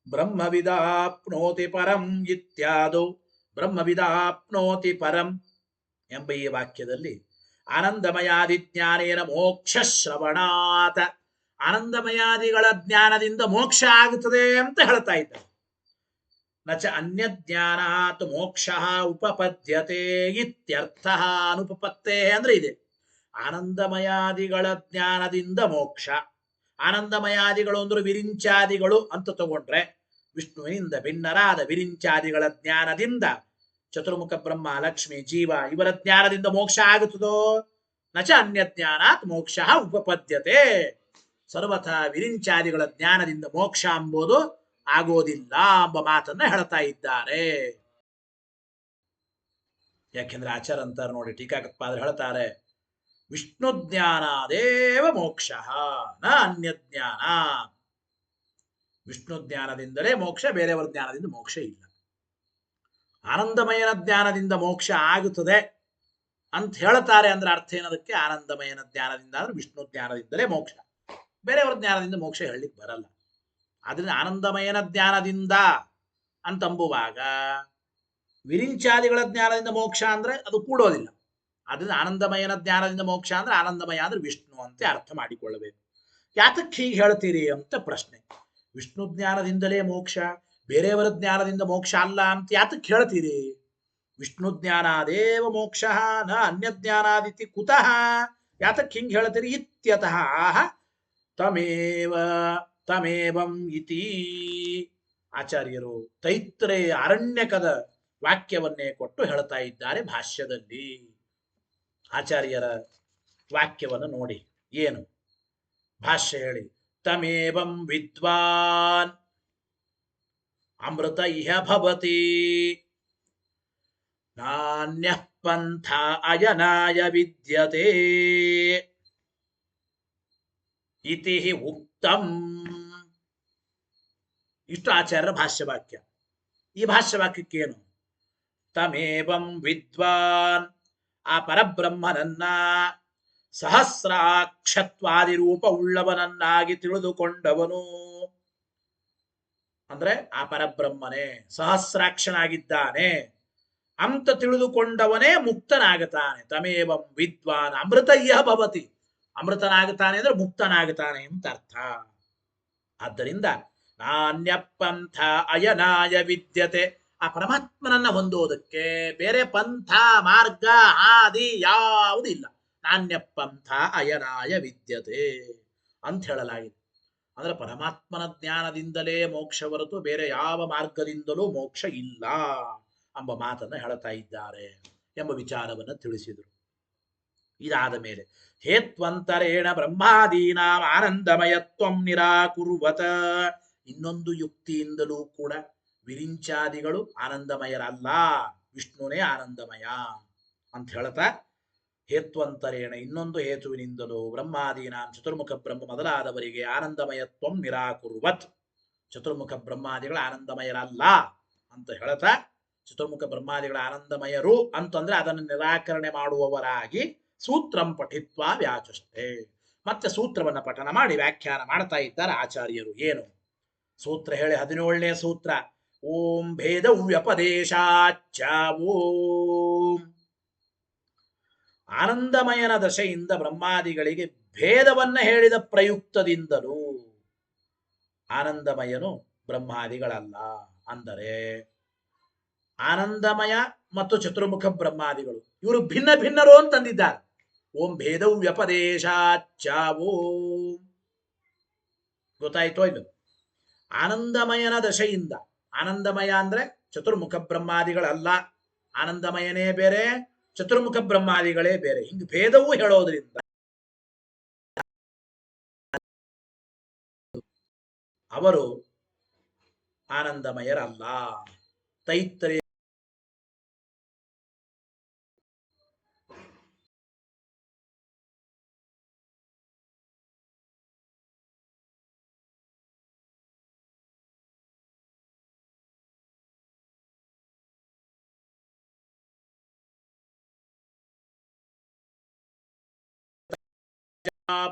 ಬ್ರಹ್ಮವಿದಾಪ್ನೋತಿ ಪರಂ ಇತ್ಯಾದೋ ಬ್ರಹ್ಮವಿದಾಪ್ನೋತಿ ಪರಂ ಎಂಬ ಈ ವಾಕ್ಯದಲ್ಲಿ ಆನಂದಮಯಾದಿ ಜ್ಞಾನೇನ ಮೋಕ್ಷ ಶ್ರವಣಾತ್, ಆನಂದಮಯಾದಿಗಳ ಜ್ಞಾನದಿಂದ ಮೋಕ್ಷ ಆಗುತ್ತದೆ ಅಂತ ಹೇಳ್ತಾ ಇದ್ದಾರೆ. ನಚ ಅನ್ಯ ಜ್ಞಾನಾತ್ ಮೋಕ್ಷ ಉಪಪದ್ಯತೆ ಇತ್ಯರ್ಥ. ಅನುಪಪತ್ತೇ ಅಂದ್ರೆ ಇದೆ. ಆನಂದಮಯಾದಿಗಳ ಜ್ಞಾನದಿಂದ ಮೋಕ್ಷ. ಆನಂದಮಯಾದಿಗಳು ಅಂದ್ರೆ ವಿರಿಂಚಾದಿಗಳು ಅಂತ ತಗೊಂಡ್ರೆ ವಿಷ್ಣುವಿನಿಂದ ಭಿನ್ನರಾದ ವಿರಿಂಚಾದಿಗಳ ಜ್ಞಾನದಿಂದ ಚತುರ್ಮುಖ ಬ್ರಹ್ಮ, ಲಕ್ಷ್ಮಿ, ಜೀವ ಇವರ ಜ್ಞಾನದಿಂದ ಮೋಕ್ಷ ಆಗುತ್ತದೋ? ನಚ ಅನ್ಯ ಜ್ಞಾನಾತ್ ಮೋಕ್ಷ ಉಪಪದ್ಯತೆ. ಸರ್ವಥಾ ವಿರಿಂಚಾದಿಗಳ ಜ್ಞಾನದಿಂದ ಮೋಕ್ಷ ಎಂಬುದು ಆಗೋದಿಲ್ಲ ಎಂಬ ಮಾತನ್ನ ಹೇಳ್ತಾ ಇದ್ದಾರೆ. ಯಾಕೆಂದ್ರೆ ಆಚಾರ ಅಂತಾರೆ ನೋಡಿ, ಟೀಕಾಕೃತ್ಪಾದರು ಹೇಳ್ತಾರೆ ವಿಷ್ಣು ಜ್ಞಾನಾದೇವ ಮೋಕ್ಷ ನ ಅನ್ಯ ಜ್ಞಾನ. ವಿಷ್ಣು ಜ್ಞಾನದಿಂದಲೇ ಮೋಕ್ಷ, ಬೇರೆಯವರ ಜ್ಞಾನದಿಂದ ಮೋಕ್ಷ ಇಲ್ಲ. ಆನಂದಮಯನ ಜ್ಞಾನದಿಂದ ಮೋಕ್ಷ ಆಗುತ್ತದೆ ಅಂತ ಹೇಳ್ತಾರೆ ಅಂದ್ರೆ ಅರ್ಥ ಏನದಕ್ಕೆ? ಆನಂದಮಯನ ಜ್ಞಾನದಿಂದ ಅಂದ್ರೆ ವಿಷ್ಣು ಜ್ಞಾನದಿಂದಲೇ ಮೋಕ್ಷ, ಬೇರೆಯವರ ಜ್ಞಾನದಿಂದ ಮೋಕ್ಷ ಹೇಳಲಿಕ್ಕೆ ಬರಲ್ಲ. ಆದ್ರಿಂದ ಆನಂದಮಯನ ಜ್ಞಾನದಿಂದ ಅಂತಂಬುವಾಗ ವಿರಿಂಚಾದಿಗಳ ಜ್ಞಾನದಿಂದ ಮೋಕ್ಷ ಅಂದ್ರೆ ಅದು ಕೂಡೋದಿಲ್ಲ. ಆದ್ರಿಂದ ಆನಂದಮಯನ ಜ್ಞಾನದಿಂದ ಮೋಕ್ಷ ಅಂದ್ರೆ ಆನಂದಮಯ ಅಂದ್ರೆ ವಿಷ್ಣು ಅಂತ ಅರ್ಥ ಮಾಡಿಕೊಳ್ಳಬೇಕು. ಯಾತಕ್ಕೆ ಹೀಗೆ ಹೇಳ್ತೀರಿ ಅಂತ ಪ್ರಶ್ನೆ. ವಿಷ್ಣು ಜ್ಞಾನದಿಂದಲೇ ಮೋಕ್ಷ, ಬೇರೆಯವರ ಜ್ಞಾನದಿಂದ ಮೋಕ್ಷ ಅಲ್ಲ ಅಂತ ಯಾತಕ್ಕೆ ಹೇಳ್ತೀರಿ? ವಿಷ್ಣು ಜ್ಞಾನಾದೇವ ಮೋಕ್ಷ ನ ಅನ್ಯ ಜ್ಞಾನಾದಿತಿ ಕುತಃ. ಯಾತಕ್ಕೆ ಹಿಂಗೆ ಹೇಳ್ತೀರಿ? ಇತ್ಯತಃ ಆಹ ತಮೇವ ತಮೇವಂ ಇತಿ. ಆಚಾರ್ಯರು ತೈತ್ರೇಯ ಅರಣ್ಯಕದ ವಾಕ್ಯವನ್ನೇ ಕೊಟ್ಟು ಹೇಳ್ತಾ ಇದ್ದಾರೆ ಭಾಷ್ಯದಲ್ಲಿ. ಆಚಾರ್ಯರ ವಾಕ್ಯವನ್ನು ನೋಡಿ ಏನು ಭಾಷ್ಯ ಹೇಳಿ. ತಮೇವಂ ವಿದ್ವಾನ್ ಅಮೃತ ಇಹ ಭವತಿ ನಾನ್ಯಃ ಪಂಥ ಅಯನಾಯ ವಿದ್ಯತೆ ಇತಿ ಉಕ್ತಂ. ಇಷ್ಟು ಆಚಾರ್ಯರ ಭಾಷ್ಯವಾಕ್ಯ. ಈ ಭಾಷ್ಯವಾಕ್ಯಕ್ಕೇನು? ತಮೇವಂ ವಿದ್ವಾನ್, ಆ ಪರಬ್ರಹ್ಮನನ್ನ ಸಹಸ್ರಾಕ್ಷತ್ವಾದಿ ರೂಪ ಉಳ್ಳವನನ್ನಾಗಿ ತಿಳಿದುಕೊಂಡವನು, ಅಂದ್ರೆ ಆ ಪರಬ್ರಹ್ಮನೇ ಸಹಸ್ರಾಕ್ಷನಾಗಿದ್ದಾನೆ ಅಂತ ತಿಳಿದುಕೊಂಡವನೇ ಮುಕ್ತನಾಗುತ್ತಾನೆ. ತಮೇವಂ ವಿದ್ವಾನ್ ಅಮೃತ ಇಹ ಭವತಿ, ಅಮೃತನಾಗುತ್ತಾನೆ ಅಂದ್ರೆ ಮುಕ್ತನಾಗುತ್ತಾನೆ ಅಂತ ಅರ್ಥ. ಆದ್ದರಿಂದ ನಾನ್ಯ ಪಂಥ ಅಯನಾಯ ವಿದ್ಯತೆ, ಆ ಪರಮಾತ್ಮನನ್ನ ಹೊಂದೋದಕ್ಕೆ ಬೇರೆ ಪಂಥ ಮಾರ್ಗ ಹಾದಿ ಯಾವುದೂ ಇಲ್ಲ. ನಾನ್ಯ ಪಂಥ ಅಯನಾಯ ವಿದ್ಯತೆ ಅಂತ ಹೇಳಲಾಗಿದೆ. ಅಂದ್ರೆ ಪರಮಾತ್ಮನ ಜ್ಞಾನದಿಂದಲೇ ಮೋಕ್ಷ ಹೊರತು ಬೇರೆ ಯಾವ ಮಾರ್ಗದಿಂದಲೂ ಮೋಕ್ಷ ಇಲ್ಲ ಎಂಬ ಮಾತನ್ನು ಹೇಳ್ತಾ ಇದ್ದಾರೆ ಎಂಬ ವಿಚಾರವನ್ನು ತಿಳಿಸಿದರು. ಇದಾದ ಮೇಲೆ ಹೇತ್ವಂತರೇಣ ಬ್ರಹ್ಮಾದೀನಾಂ ಆನಂದಮಯತ್ವಂ ನಿರಾಕುರ್ವತ, ಇನ್ನೊಂದು ಯುಕ್ತಿಯಿಂದಲೂ ಕೂಡ ವಿರಿಂಚಾದಿಗಳು ಆನಂದಮಯರಲ್ಲ, ವಿಷ್ಣುನೇ ಆನಂದಮಯ ಅಂತ ಹೇಳ್ತಾ, ಹೇತ್ವಂತರೇಣ ಇನ್ನೊಂದು ಹೇತುವಿನಿಂದಲೂ ಬ್ರಹ್ಮಾದೀನಾಂ ಚತುರ್ಮುಖ ಬ್ರಹ್ಮ ಮೊದಲಾದವರಿಗೆ ಆನಂದಮಯತ್ವಂ ನಿರಾಕುರ್ವತ್, ಚತುರ್ಮುಖ ಬ್ರಹ್ಮಾದಿಗಳು ಆನಂದಮಯರಲ್ಲ ಅಂತ ಹೇಳ್ತಾ, ಚತುರ್ಮುಖ ಬ್ರಹ್ಮಾದಿಗಳ ಆನಂದಮಯರು ಅಂತಂದ್ರೆ ಅದನ್ನು ನಿರಾಕರಣೆ ಮಾಡುವವರಾಗಿ ಸೂತ್ರಂ ಪಠಿತ್ವ ವ್ಯಾಚಷ್ಟೇ, ಮತ್ತೆ ಸೂತ್ರವನ್ನ ಪಠನ ಮಾಡಿ ವ್ಯಾಖ್ಯಾನ ಮಾಡ್ತಾ ಇದ್ದಾರೆ ಆಚಾರ್ಯರು. ಏನು ಸೂತ್ರ ಹೇಳಿ? 17ನೇ ಸೂತ್ರ. ಓಂ ಭೇದ ವ್ಯಪದೇಶಾಚ್ಚ. ಓಂ ಆನಂದಮಯನ ದಶೆಯಿಂದ ಬ್ರಹ್ಮಾದಿಗಳಿಗೆ ಭೇದವನ್ನ ಹೇಳಿದ ಪ್ರಯುಕ್ತದಿಂದಲೂ ಆನಂದಮಯನು ಬ್ರಹ್ಮಾದಿಗಳಲ್ಲ. ಅಂದರೆ ಆನಂದಮಯ ಮತ್ತು ಚತುರ್ಮುಖ ಬ್ರಹ್ಮಾದಿಗಳು ಇವರು ಭಿನ್ನ ಭಿನ್ನರು ಅಂತಂದಿದ್ದಾರೆ. ಓಂ ಭೇದ ವ್ಯಪದೇಶಾಚ್ಚ. ಓಂ ಗೊತ್ತಾಯ್ತೋ ಇಲ್ಲ? ಆನಂದಮಯನ ದಶೆಯಿಂದ, ಆನಂದಮಯ ಅಂದ್ರೆ ಚತುರ್ಮುಖ ಬ್ರಹ್ಮಾದಿಗಳಲ್ಲ, ಆನಂದಮಯನೇ ಬೇರೆ ಚತುರ್ಮುಖ ಬ್ರಹ್ಮಾದಿಗಳೇ ಬೇರೆ, ಹಿಂಗೆ ಭೇದವೂ ಹೇಳೋದ್ರಿಂದ ಅವರು ಆನಂದಮಯರಲ್ಲ. ತೈತ್ರೇಯ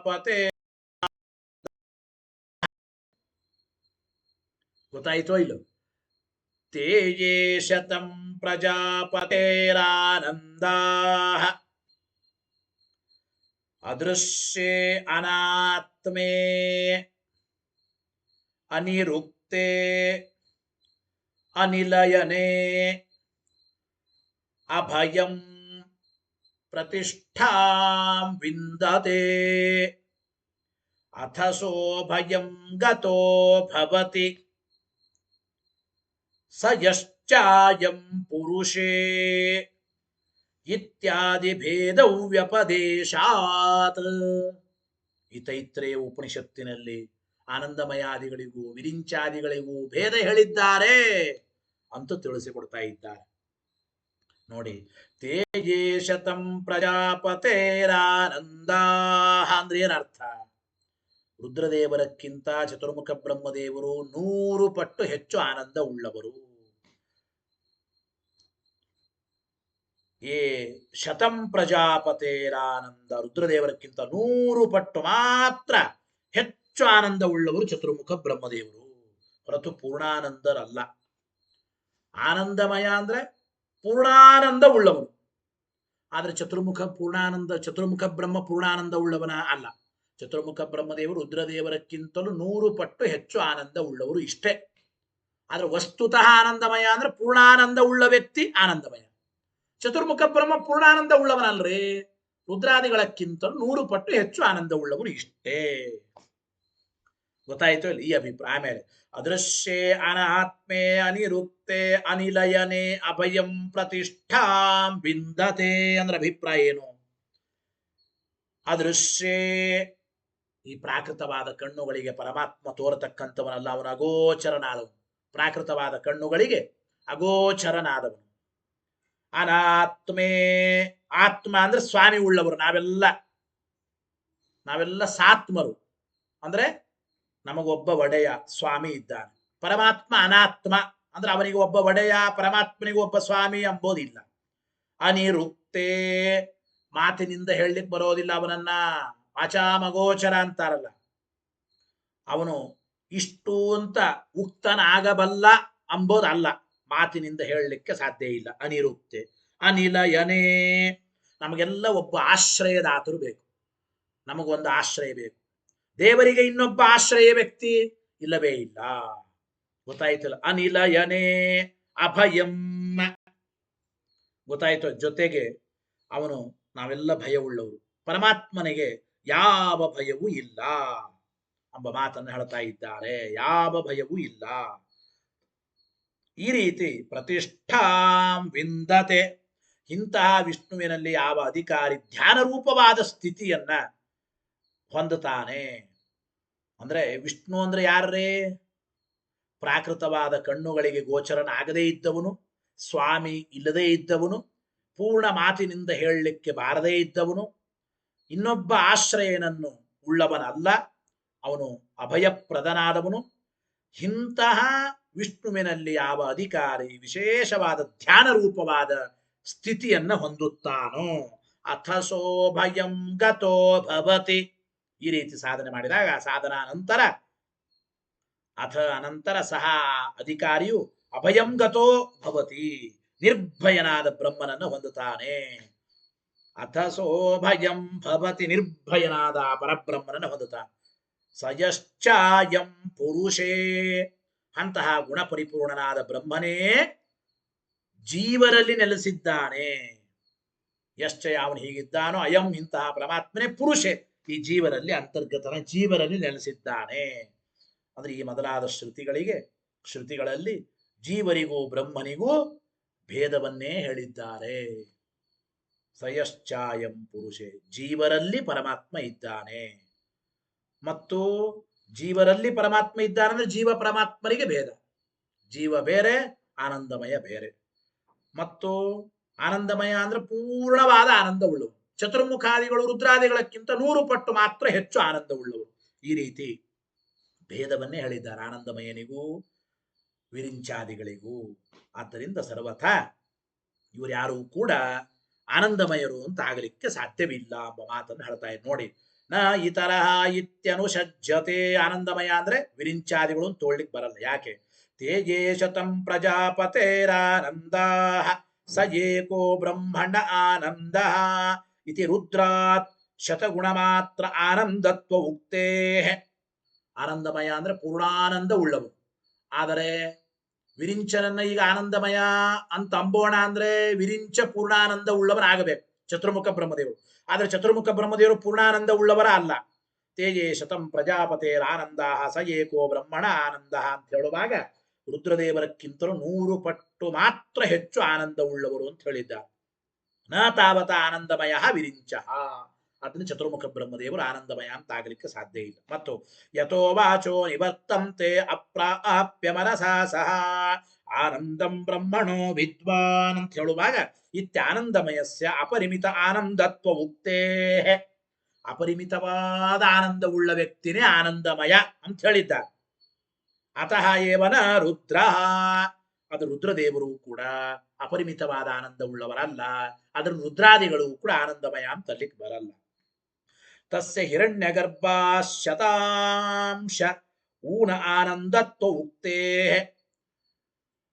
ಪತೆ, ಗೊತ್ತಾಯ್ತೋ ಇಲ್ಲೋ? ತೇಜೇ ಶತಂ ಪ್ರಜಾಪತೇರಾನಂದಾಃ ಅದೃಶ್ಯೇ ಅನಾತ್ಮೇ ಅನಿರುಕ್ತೆ ಅನಿಲಯನೆ ಅಭಯಂ ಪ್ರತಿಷ್ಠಾಂ ವಿಂದತೆ ಅಥಸೋ ಭಯಂ ಗತೋ ಭವತಿ ಸ ಯಶ್ಚಾಯಂ ಪುರುಷೇ ಇತ್ಯಾದಿ ಭೇದ ವ್ಯಪದೇಶಾತ್. ಈ ತೈತ್ರೇಯ ಉಪನಿಷತ್ತಿನಲ್ಲಿ ಆನಂದಮಯಾದಿಗಳಿಗೂ ವಿರಿಂಚಾದಿಗಳಿಗೂ ಭೇದ ಹೇಳಿದ್ದಾರೆ ಅಂತ ತಿಳಿಸಿಕೊಡ್ತಾ ಇದ್ದಾರೆ ನೋಡಿ. ತೇಜೇ ಶತಂ ಪ್ರಜಾಪತೇರಾನಂದಾ ಅಂದ್ರೆ ಏನರ್ಥ? ರುದ್ರದೇವರಕ್ಕಿಂತ ಚತುರ್ಮುಖ ಬ್ರಹ್ಮದೇವರು 100 ಪಟ್ಟು ಹೆಚ್ಚು ಆನಂದ ಉಳ್ಳವರು. ಏ ಶತಂ ಪ್ರಜಾಪತೇರಾನಂದ, ರುದ್ರದೇವರಕ್ಕಿಂತ 100 ಪಟ್ಟು ಮಾತ್ರ ಹೆಚ್ಚು ಆನಂದ ಉಳ್ಳವರು ಚತುರ್ಮುಖ ಬ್ರಹ್ಮದೇವರು, ಹೊರತು ಪೂರ್ಣಾನಂದರಲ್ಲ. ಆನಂದಮಯ ಅಂದ್ರೆ ಪೂರ್ಣಾನಂದ ಉಳ್ಳವನು, ಆದ್ರೆ ಚತುರ್ಮುಖ ಬ್ರಹ್ಮ ಪೂರ್ಣಾನಂದ ಉಳ್ಳವನ ಅಲ್ಲ. ಚತುರ್ಮುಖ ಬ್ರಹ್ಮದೇವರು ರುದ್ರದೇವರಕ್ಕಿಂತಲೂ 100 ಪಟ್ಟು ಹೆಚ್ಚು ಆನಂದ ಉಳ್ಳವರು ಇಷ್ಟೇ. ಆದ್ರೆ ವಸ್ತುತಃ ಆನಂದಮಯ ಅಂದ್ರೆ ಪೂರ್ಣಾನಂದ ಉಳ್ಳ ವ್ಯಕ್ತಿ ಆನಂದಮಯ. ಚತುರ್ಮುಖ ಬ್ರಹ್ಮ ಪೂರ್ಣಾನಂದ ಉಳ್ಳವನಲ್ರಿ, ರುದ್ರಾದಿಗಳಕ್ಕಿಂತಲೂ 100 ಪಟ್ಟು ಹೆಚ್ಚು ಆನಂದ ಉಳ್ಳವರು ಇಷ್ಟೇ. ಗೊತ್ತಾಯ್ತು ಈ ಅಭಿಪ್ರಾಯ. ಆಮೇಲೆ ಅದೃಶ್ಯೇ ಅನಾತ್ಮೆ ಅನಿರುಕ್ತೆ ಅನಿಲಯನೆ ಅಭಯಂ ಪ್ರತಿಷ್ಠಾಂ ವಿಂದತೆ ಅಂದ್ರೆ ಅಭಿಪ್ರಾಯ ಏನು? ಅದೃಶ್ಯೇ ಈ ಪ್ರಾಕೃತವಾದ ಕಣ್ಣುಗಳಿಗೆ ಪರಮಾತ್ಮ ತೋರತಕ್ಕಂಥವನಲ್ಲ, ಅವನ ಅಗೋಚರನಾದವನು. ಪ್ರಾಕೃತವಾದ ಕಣ್ಣುಗಳಿಗೆ ಅಗೋಚರನಾದವನು. ಅನಾತ್ಮೇ, ಆತ್ಮ ಅಂದ್ರೆ ಸ್ವಾಮಿ ಉಳ್ಳವರು. ನಾವೆಲ್ಲ ಸಾತ್ಮರು, ಅಂದ್ರೆ ನಮಗೊಬ್ಬ ಒಡೆಯ ಸ್ವಾಮಿ ಇದ್ದಾನೆ. ಪರಮಾತ್ಮ ಅನಾತ್ಮ ಅಂದ್ರೆ ಅವನಿಗೆ ಒಬ್ಬ ಒಡೆಯ, ಪರಮಾತ್ಮನಿಗೆ ಒಬ್ಬ ಸ್ವಾಮಿ ಎಂಬುದಿಲ್ಲ. ಅನಿರುಕ್ತೇ, ಮಾತಿನಿಂದ ಹೇಳಲಿಕ್ಕೆ ಬರೋದಿಲ್ಲ ಅವನನ್ನ. ವಾಚಾಮಗೋಚರ ಅಂತಾರಲ್ಲ, ಅವನು ಇಷ್ಟು ಅಂತ ಉಕ್ತನಾಗಬಲ್ಲ ಅಂಬೋದಲ್ಲ, ಮಾತಿನಿಂದ ಹೇಳಲಿಕ್ಕೆ ಸಾಧ್ಯ ಇಲ್ಲ. ಅನಿರುಕ್ತೆ. ಅನಿಲಯನೇ, ನಮಗೆಲ್ಲ ಒಬ್ಬ ಆಶ್ರಯದಾತರು ಬೇಕು. ನಮಗೊಂದು ಆಶ್ರಯ ಬೇಕು. ದೇವರಿಗೆ ಇನ್ನೊಬ್ಬ ಆಶ್ರಯ ವ್ಯಕ್ತಿ ಇಲ್ಲವೇ ಇಲ್ಲ. ಗೊತ್ತಾಯ್ತಲ್ಲ. ಅನಿಲಯನೇ ಅಭಯಂ, ಗೊತ್ತಾಯ್ತು. ಜೊತೆಗೆ ಅವನು, ನಾವೆಲ್ಲ ಭಯವುಳ್ಳವರು, ಪರಮಾತ್ಮನಿಗೆ ಯಾವ ಭಯವೂ ಇಲ್ಲ ಎಂಬ ಮಾತನ್ನು ಹೇಳ್ತಾ ಇದ್ದಾರೆ. ಯಾವ ಭಯವೂ ಇಲ್ಲ. ಈ ರೀತಿ ಪ್ರತಿಷ್ಠಾಂ ವಿಂದತೆ, ಇಂತಹ ವಿಷ್ಣುವಿನಲ್ಲಿ ಯಾವ ಅಧಿಕಾರಿ ಧ್ಯಾನ ರೂಪವಾದ ಸ್ಥಿತಿಯನ್ನ ಹೊಂದುತ್ತಾನೆ. ಅಂದ್ರೆ ವಿಷ್ಣು ಅಂದ್ರೆ ಯಾರೇ? ಪ್ರಾಕೃತವಾದ ಕಣ್ಣುಗಳಿಗೆ ಗೋಚರನಾಗದೇ ಇದ್ದವನು, ಸ್ವಾಮಿ ಇಲ್ಲದೇ ಇದ್ದವನು, ಪೂರ್ಣ ಮಾತಿನಿಂದ ಹೇಳಲಿಕ್ಕೆ ಬಾರದೇ ಇದ್ದವನು, ಇನ್ನೊಬ್ಬ ಆಶ್ರಯನನ್ನು ಉಳ್ಳವನಲ್ಲ, ಅವನು ಅಭಯಪ್ರದನಾದವನು. ಇಂತಹ ವಿಷ್ಣುವಿನಲ್ಲಿ ಯಾವ ಅಧಿಕಾರಿ ವಿಶೇಷವಾದ ಧ್ಯಾನ ರೂಪವಾದ ಸ್ಥಿತಿಯನ್ನ ಹೊಂದುತ್ತಾನೋ, ಅಥಸೋ ಭಯಂ ಗತೋ ಭವತಿ. ಈ ರೀತಿ ಸಾಧನೆ ಮಾಡಿದಾಗ, ಸಾಧನಾ ನಂತರ ಅನಂತರ ಸಹ ಅಧಿಕಾರಿಯು ಅಭಯಂ ಗತೋ ಭವತಿ, ನಿರ್ಭಯನಾದ ಬ್ರಹ್ಮನನ್ನು ಹೊಂದುತ್ತಾನೆ. ಅಥಸೋ ಭಯಂ ಭವತಿ, ನಿರ್ಭಯನಾದ ಪರಬ್ರಹ್ಮನನ್ನು ಹೊಂದುತ್ತಾನೆ. ಸಯಶ್ಚಾಯಂ ಪುರುಷೇ, ಅಂತಹ ಗುಣಪರಿಪೂರ್ಣನಾದ ಬ್ರಹ್ಮನೇ ಜೀವರಲ್ಲಿ ನೆಲೆಸಿದ್ದಾನೆ. ಯಶ್ಚಯ, ಅವನು ಹೀಗಿದ್ದಾನೋ, ಅಯಂ ಇಂತಹ ಪರಮಾತ್ಮನೇ ಪುರುಷೇ, ಈ ಜೀವರಲ್ಲಿ ಅಂತರ್ಗತನ, ಜೀವರಲ್ಲಿ ನೆಲೆಸಿದ್ದಾನೆ. ಅಂದ್ರೆ ಈ ಮೊದಲಾದ ಶ್ರುತಿಗಳಲ್ಲಿ ಜೀವರಿಗೂ ಬ್ರಹ್ಮನಿಗೂ ಭೇದವನ್ನೇ ಹೇಳಿದ್ದಾರೆ. ಸಯಶ್ಚಾಯಂ ಪುರುಷೇ, ಜೀವರಲ್ಲಿ ಪರಮಾತ್ಮ ಇದ್ದಾನೆ. ಮತ್ತು ಜೀವರಲ್ಲಿ ಪರಮಾತ್ಮ ಇದ್ದಾನೆ ಅಂದ್ರೆ ಜೀವ ಪರಮಾತ್ಮರಿಗೆ ಭೇದ. ಜೀವ ಬೇರೆ, ಆನಂದಮಯ ಬೇರೆ. ಮತ್ತು ಆನಂದಮಯ ಅಂದ್ರೆ ಪೂರ್ಣವಾದ ಆನಂದವುಳ್ಳವರು. ಚತುರ್ಮುಖಾದಿಗಳು ರುದ್ರಾದಿಗಳಕ್ಕಿಂತ 100 ಪಟ್ಟು ಮಾತ್ರ ಹೆಚ್ಚು ಆನಂದವುಳ್ಳವರು. ಈ ರೀತಿ ಭೇದವನ್ನೇ ಹೇಳಿದ್ದಾರೆ ಆನಂದಮಯನಿಗೂ ವಿರಿಂಚಾದಿಗಳಿಗೂ. ಆದ್ದರಿಂದ ಸರ್ವಥಾ ಇವರು ಯಾರೂ ಕೂಡ ಆನಂದಮಯರು ಅಂತ ಆಗಲಿಕ್ಕೆ ಸಾಧ್ಯವಿಲ್ಲ ಎಂಬ ಮಾತನ್ನು ಹೇಳ್ತಾ ಇದ್ದಾರೆ. ನೋಡಿ, ನ ಇತರ ಇತ್ಯನುಷಜ್ಯತೆ. ಆನಂದಮಯ ಅಂದ್ರೆ ವಿರಿಂಚಾದಿಗಳು ಅಂತ ತೋಳ್ಲಿಕ್ಕೆ ಬರಲ್ಲ. ಯಾಕೆ? ತೇಜೇಶತಂ ಪ್ರಜಾಪತೇರಾನಂದ ಸ ಏಕೋ ಬ್ರಹ್ಮಣ ಆನಂದ ಇತಿ ರುದ್ರಾತ್ ಶತಗುಣ ಮಾತ್ರ ಆನಂದತ್ವ ಉಕ್ತೇ. ಆನಂದಮಯ ಅಂದ್ರೆ ಪೂರ್ಣಾನಂದ ಉಳ್ಳವರು. ಆದರೆ ವಿರಿಂಚನನ್ನ ಈಗ ಆನಂದಮಯ ಅಂತ ಅಂಬೋಣ ಅಂದ್ರೆ ವಿರಿಂಚ ಪೂರ್ಣಾನಂದ ಉಳ್ಳವರಾಗಬೇಕು, ಚತುರ್ಮುಖ ಬ್ರಹ್ಮದೇವರು. ಆದ್ರೆ ಚತುರ್ಮುಖ ಬ್ರಹ್ಮದೇವರು ಪೂರ್ಣಾನಂದ ಉಳ್ಳವರ ಅಲ್ಲ. ತೇಜೇ ಶತಂ ಪ್ರಜಾಪತೇರ ಆನಂದ ಸ ಏಕೋ ಬ್ರಹ್ಮಣ ಆನಂದ ಅಂತ ಹೇಳುವಾಗ ರುದ್ರದೇವರಕ್ಕಿಂತಲೂ 100 ಪಟ್ಟು ಮಾತ್ರ ಹೆಚ್ಚು ಆನಂದ ಉಳ್ಳವರು ಅಂತ ಹೇಳಿದ್ದಾರೆ. ನ ತಾವತ ಆನಂದಮಯ ವಿರಿಂಚ. ಅದನ್ನ ಚತುರ್ಮುಖ ಬ್ರಹ್ಮದೇವರು ಆನಂದಮಯ ಅಂತ ಆಗಲಿಕ್ಕೆ ಸಾಧ್ಯ ಇಲ್ಲ. ಮತ್ತು ಯಥೋ ವಾಚೋ ನಿವರ್ತಂತೆ ಅಪ್ರಾಪ್ಯ ಮನಸಾ ಸಹ ಆನಂದಂ ಬ್ರಹ್ಮಣೋ ವಿದ್ವಾನ್ ಅಂತ ಹೇಳುವಾಗ ಇತ್ಯಾನಂದಮಯಸ್ಯ ಅಪರಿಮಿತ ಆನಂದತ್ವ ಉಕ್ತೇ. ಅಪರಿಮಿತವಾದ ಆನಂದವುಳ್ಳ ವ್ಯಕ್ತಿನೇ ಆನಂದಮಯ ಅಂತ ಹೇಳಿದ್ದಾರೆ. ಅತಃ ಏವನ ರುದ್ರ, ಅದು ರುದ್ರದೇವರು ಕೂಡ ಅಪರಿಮಿತವಾದ ಆನಂದವುಳ್ಳವರಲ್ಲ. ಅದರ ರುದ್ರಾದಿಗಳು ಕೂಡ ಆನಂದಮಯ ಅಂತ ಅಲ್ಲಿಗೆ ಬರಲ್ಲ. ತಸ್ಯ ಹಿರಣ್ಯ ಗರ್ಭಾ ಶತಾಂಶ ಊನ ಆನಂದತ್ವ ಉಕ್ತೇ.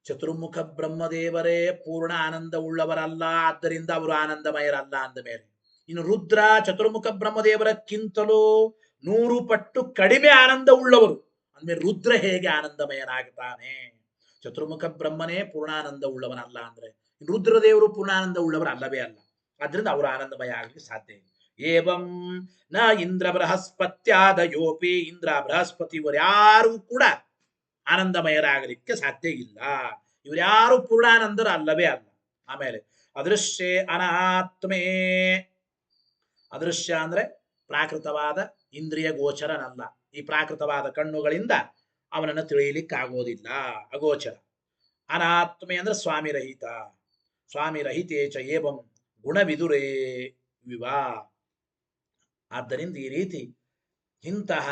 ಚತುರ್ಮುಖ ಬ್ರಹ್ಮದೇವರೇ ಪೂರ್ಣ ಆನಂದ ಉಳ್ಳವರಲ್ಲ, ಆದ್ದರಿಂದ ಅವರು ಆನಂದಮಯರಲ್ಲ ಅಂದ ಮೇಲೆ ಇನ್ನು ರುದ್ರ ಚತುರ್ಮುಖ ಬ್ರಹ್ಮದೇವರಕ್ಕಿಂತಲೂ 100 ಪಟ್ಟು ಕಡಿಮೆ ಆನಂದ ಉಳ್ಳವರು ಅಂದ್ಮೇಲೆ ರುದ್ರ ಹೇಗೆ ಆನಂದಮಯನಾಗುತ್ತಾನೆ? ಚತುರ್ಮುಖ ಬ್ರಹ್ಮನೇ ಪೂರ್ಣಾನಂದ ಉಳ್ಳವನಲ್ಲ ಅಂದ್ರೆ ರುದ್ರದೇವರು ಪೂರ್ಣಾನಂದ ಉಳ್ಳವರು ಅಲ್ಲವೇ ಅಲ್ಲ. ಆದ್ರಿಂದ ಅವರು ಆನಂದಮಯ ಆಗಲಿಕ್ಕೆ ಸಾಧ್ಯ ಇಲ್ಲ. ಏವಂ ನ ಇಂದ್ರ ಬೃಹಸ್ಪತ್ಯಾದಯೋಪಿ, ಇಂದ್ರ ಬೃಹಸ್ಪತಿ ಇವರ್ಯಾರೂ ಕೂಡ ಆನಂದಮಯರಾಗಲಿಕ್ಕೆ ಸಾಧ್ಯ ಇಲ್ಲ. ಇವರ್ಯಾರು ಪೂರ್ಣಾನಂದರು ಅಲ್ಲವೇ ಅಲ್ಲ. ಆಮೇಲೆ ಅದೃಶ್ಯೇ ಅನಾತ್ಮೇ. ಅದೃಶ್ಯ ಅಂದ್ರೆ ಪ್ರಾಕೃತವಾದ ಇಂದ್ರಿಯ ಗೋಚರನಲ್ಲ. ಈ ಪ್ರಾಕೃತವಾದ ಕಣ್ಣುಗಳಿಂದ ಅವನನ್ನು ತಿಳಿಯಲಿಕ್ಕಾಗೋದಿಲ್ಲ, ಅಗೋಚರ. ಅನಾತ್ಮೆ ಅಂದ್ರೆ ಸ್ವಾಮಿರಹಿತ. ಸ್ವಾಮಿರಹಿತೇಚ ಏವಂ ಗುಣವಿದುರೇ ವಿವಾ. ಆದ್ದರಿಂದ ಈ ರೀತಿ ಇಂತಹ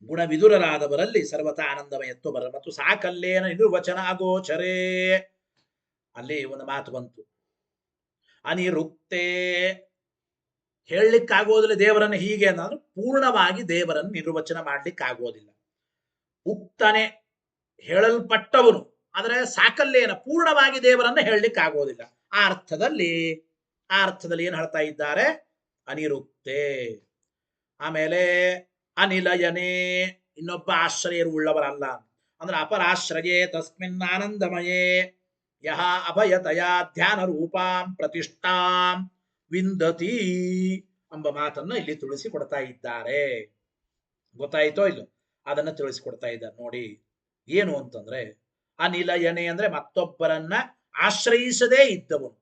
ಗುಣವಿದುರರಾದವರಲ್ಲಿ ಸರ್ವತಾ ಆನಂದಮಯತ್ವ ಬರ. ಮತ್ತು ಸಾಕಲ್ಲೇನ ನಿರ್ವಚನ ಅಗೋಚರೇ, ಅಲ್ಲಿ ಒಂದು ಮಾತು ಬಂತು, ಅನಿರುಕ್ತೆ, ಹೇಳಲಿಕ್ಕಾಗೋದಿಲ್ಲ ದೇವರನ್ನು ಹೀಗೆ ಅನ್ನೋದು, ಪೂರ್ಣವಾಗಿ ದೇವರನ್ನು ನಿರ್ವಚನ ಮಾಡ್ಲಿಕ್ಕಾಗೋದಿಲ್ಲ. ಉಕ್ತನೆ, ಹೇಳಲ್ಪಟ್ಟವನು, ಆದರೆ ಸಾಕಲ್ಲೇನ ಪೂರ್ಣವಾಗಿ ದೇವರನ್ನು ಹೇಳಲಿಕ್ಕಾಗೋದಿಲ್ಲ. ಆ ಅರ್ಥದಲ್ಲಿ ಏನು ಹೇಳ್ತಾ ಇದ್ದಾರೆ? ಅನಿರುಕ್ತೆ. ಆಮೇಲೆ ಅನಿಲಯನೇ, ಇನ್ನೊಬ್ಬ ಆಶ್ರಯರು ಉಳ್ಳವರಲ್ಲ. ಅಂದ್ರೆ ಅಪರಾಶ್ರಯೇ ತಸ್ಮಿನ್ ಆನಂದಮಯೇ ಯಹ ಅಭಯತಯ ಧ್ಯಾನ ರೂಪಾಂ ಪ್ರತಿಷ್ಠಾಂ ವಿಂದತಿ ಎಂಬ ಮಾತನ್ನ ಇಲ್ಲಿ ತಿಳಿಸಿಕೊಡ್ತಾ ಇದ್ದಾರೆ. ಗೊತ್ತಾಯ್ತೋ ಇಲ್ಲ? ಅದನ್ನ ತಿಳಿಸಿಕೊಡ್ತಾ ಇದ್ದಾರೆ ನೋಡಿ. ಏನು ಅಂತಂದ್ರೆ ಅನಿಲಯನೆ ಅಂದ್ರೆ ಮತ್ತೊಬ್ಬರನ್ನ ಆಶ್ರಯಿಸದೇ ಇದ್ದವನು.